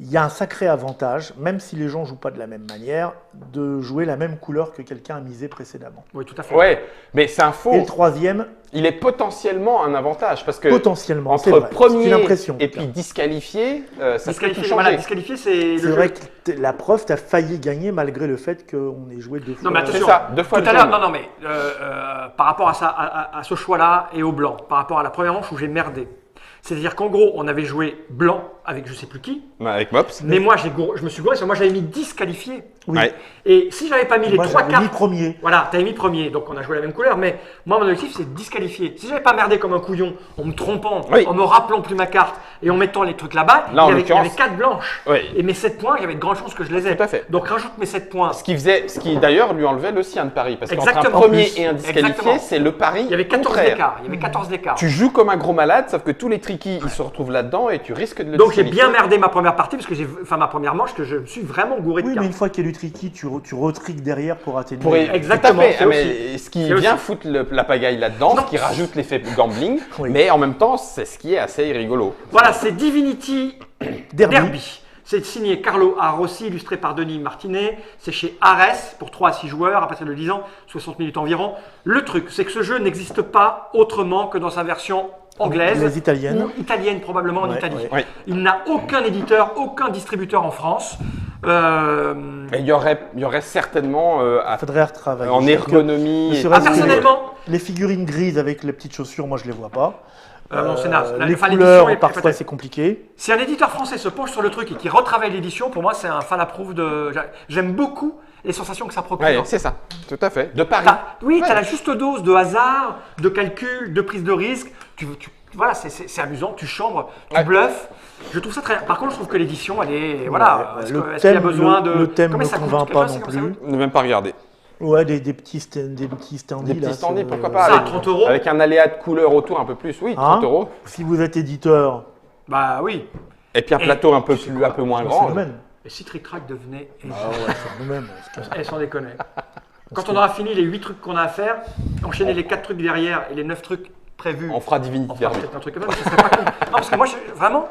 il y a un sacré avantage, même si les gens jouent pas de la même manière, de jouer la même couleur que quelqu'un a misé précédemment. Oui, tout à fait. Ouais, mais c'est un faux. Et le troisième, Il est potentiellement un avantage parce que potentiellement, c'est entre vrai. premier C'est une impression. et puis disqualifié, ça peut tout Disqualifié, voilà, changer. disqualifié, c'est le C'est jeu. vrai que la preuve, tu as failli gagner malgré le fait qu'on ait joué 2 fois. Non, mais C'est attention, ça, 2 fois tout le à l'heure, jaune. non, mais par rapport à, ça, à ce choix-là et au blanc, par rapport à la première manche où j'ai merdé. C'est-à-dire qu'en gros, on avait joué blanc avec je sais plus qui, Ouais, avec Mops. mais moi, je me suis gouré, parce que moi j'avais mis disqualifié. Oui. Ouais. Et si j'avais pas mis les Moi, 3 j'avais cartes. mis premier. Voilà, t'avais mis premier, donc on a joué la même couleur, mais moi mon objectif c'est de disqualifier. Si j'avais pas merdé comme un couillon, en me trompant, Oui. en me rappelant plus ma carte et en mettant les trucs là-bas, Là, en il y avait l'occurrence- 4 blanches. Oui. Et mes 7 points, il y avait de grandes chances que je les ai. Tout à fait. Donc rajoute mes 7 points. Ce qui d'ailleurs lui enlevait le sien de pari. Parce qu'entre un Exactement. premier En plus. et un disqualifié, Exactement. c'est le pari Il y avait 14 contraire. d'écart. Il y avait 14 d'écart. Tu joues comme un gros malade, sauf que tous les triquis, ils se retrouvent là-dedans et tu risques de le Donc j'ai disqualifier. bien merdé ma première partie, parce que ma première manche, que je me suis vraiment gouré de Oui, mais cartes. une fois qu'il y a du tricky, tu retriques derrière pour atténuer. Pour Exactement, Tout à fait. c'est Ah, aussi. mais ce qui C'est vient aussi. foutre la pagaille là-dedans, Non. ce qui rajoute l'effet gambling, Oui. mais en même temps, c'est ce qui est assez rigolo. Voilà, c'est Divinity Derby. Derby. C'est signé Carlo A. Rossi, illustré par Denis Martinet. C'est chez Ares pour 3 à 6 joueurs, à partir de 10 ans, 60 minutes environ. Le truc, c'est que ce jeu n'existe pas autrement que dans sa version anglaise. Les italiennes. Ou italienne, probablement en Ouais, Italie. ouais. Oui. Il n'a aucun éditeur, aucun distributeur en France. Et il y aurait certainement Il faudrait retravailler. en Parce que ergonomie. ne serait-ce que personnellement, les figurines grises avec les petites chaussures, moi je les vois pas. non, c'est naze. Les Enfin, l'édition couleurs, est parfois peut-être- c'est compliqué. Si un éditeur français se penche sur le truc et qui retravaille l'édition, pour moi, c'est un fan approuve de. J'aime beaucoup les sensations que ça procure. Ouais, c'est ça, tout à fait. De Paris. Oui, tu as Ouais. la juste dose de hasard, de calcul, de prise de risque. Voilà, c'est amusant, tu chambres, tu Ouais. bluffes. Je trouve ça très. Par contre, je trouve que l'édition, elle est. Voilà. Ouais, Est-ce le qu'il y a thème- besoin de. le thème Combien me ça coûte convainc Quelqu'un pas sait non combien ça plus. coûte Ne même pas regarder. Ouais, des petits standees. Des petits là, standees, c'est- pourquoi pas Ça, avec, 30 €. avec un aléa de couleur autour un peu plus, oui, 30 Hein euros. Si vous êtes éditeur, Bah oui. Et puis un Et plateau un peu, tu sais plus, quoi un peu moins c'est grand. le même. Et si Trick Track devenait. Ah ouais, c'est le même. Elles sans déconner. Quand on aura fini les 8 trucs qu'on a à faire, enchaîner les 4 trucs derrière et les 9 trucs prévus. On fera Divinity On fera Derby. peut-être un truc comme ça, mais ce serait pas con. Non, parce que moi, vraiment.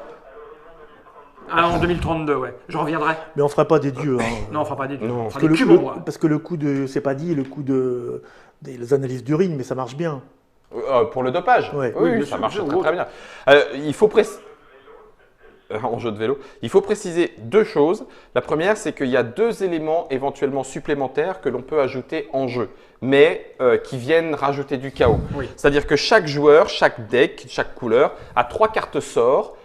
Ah, en 2032, ouais. Je reviendrai. Mais on ferait pas des dieux. Hein. Non, on fera pas des dieux. Non, On Parce fera que, des cubes au moins. parce que le coup de, c'est pas dit, le coup de des analyses d'urine, mais ça marche bien. Pour le dopage. Ouais. Oui, bien oui, ça sûr, marche bien très sûr. très bien. Il faut en jeu de vélo, il faut préciser deux choses. La première, c'est qu'il y a deux éléments éventuellement supplémentaires que l'on peut ajouter en jeu, mais qui viennent rajouter du chaos. Oui. C'est-à-dire que chaque joueur, chaque deck, chaque couleur a 3 cartes sorts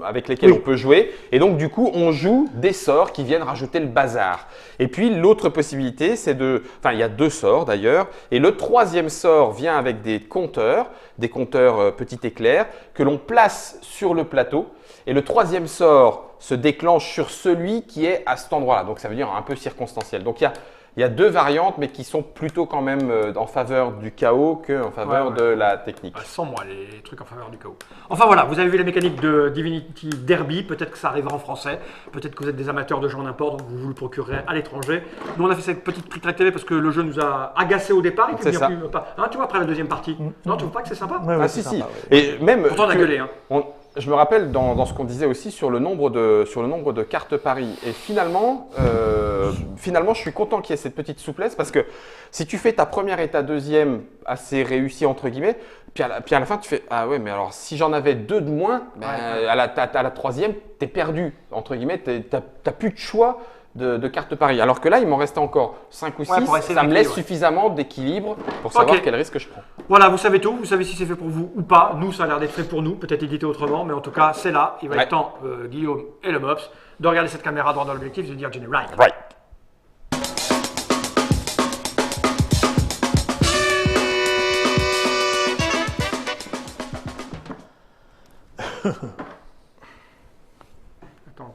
avec lesquelles Oui. on peut jouer. Et donc, du coup, on joue des sorts qui viennent rajouter le bazar. Et puis, l'autre possibilité, c'est de… Enfin, il y a 2 sorts d'ailleurs. Et le 3e sort vient avec des compteurs petit éclair, que l'on place sur le plateau. Et le 3e sort se déclenche sur celui qui est à cet endroit-là. Donc, ça veut dire un peu circonstanciel. Donc, il y a 2 variantes, mais qui sont plutôt quand même en faveur du chaos qu'en faveur Ouais. de la technique. Ah, sans moi, les trucs en faveur du chaos. Enfin voilà, vous avez vu la mécanique de Divinity Derby. Peut-être que ça arrivera en français. Peut-être que vous êtes des amateurs de jeux en import, donc vous vous le procurerez à l'étranger. Nous, on a fait cette petite Trick Track TV parce que le jeu nous a agacés au départ. Il C'est peut ça. bien plus pas. Hein, tu vois, après la deuxième partie. Non, tu trouves pas que c'est sympa Ouais, ouais, Ah c'est si, si. sympa, ouais. Et même… Pourtant, on a gueulé. Hein. Je me rappelle dans ce qu'on disait aussi sur le nombre de cartes paris. Et finalement, je suis content qu'il y ait cette petite souplesse parce que si tu fais ta première et ta deuxième assez réussie entre guillemets, puis à la fin tu fais ah ouais mais alors si j'en avais 2 de moins, ben, Ouais. à la troisième t'es perdu entre guillemets, t'as plus de choix de cartes paris. Alors que là il m'en restait encore 5 ou 6, Ouais, pour essayer ça me laisse d'équilibrer. suffisamment d'équilibre pour savoir Ok. quel risque je prends. Voilà, vous savez tout. Vous savez si c'est fait pour vous ou pas. Nous, ça a l'air d'être fait pour nous. Peut-être édité autrement, mais en tout cas, c'est là. Il va Ouais. être temps, Guillaume et le Mops, de regarder cette caméra droit dans l'objectif et de dire Jenny Right. Right. Attends,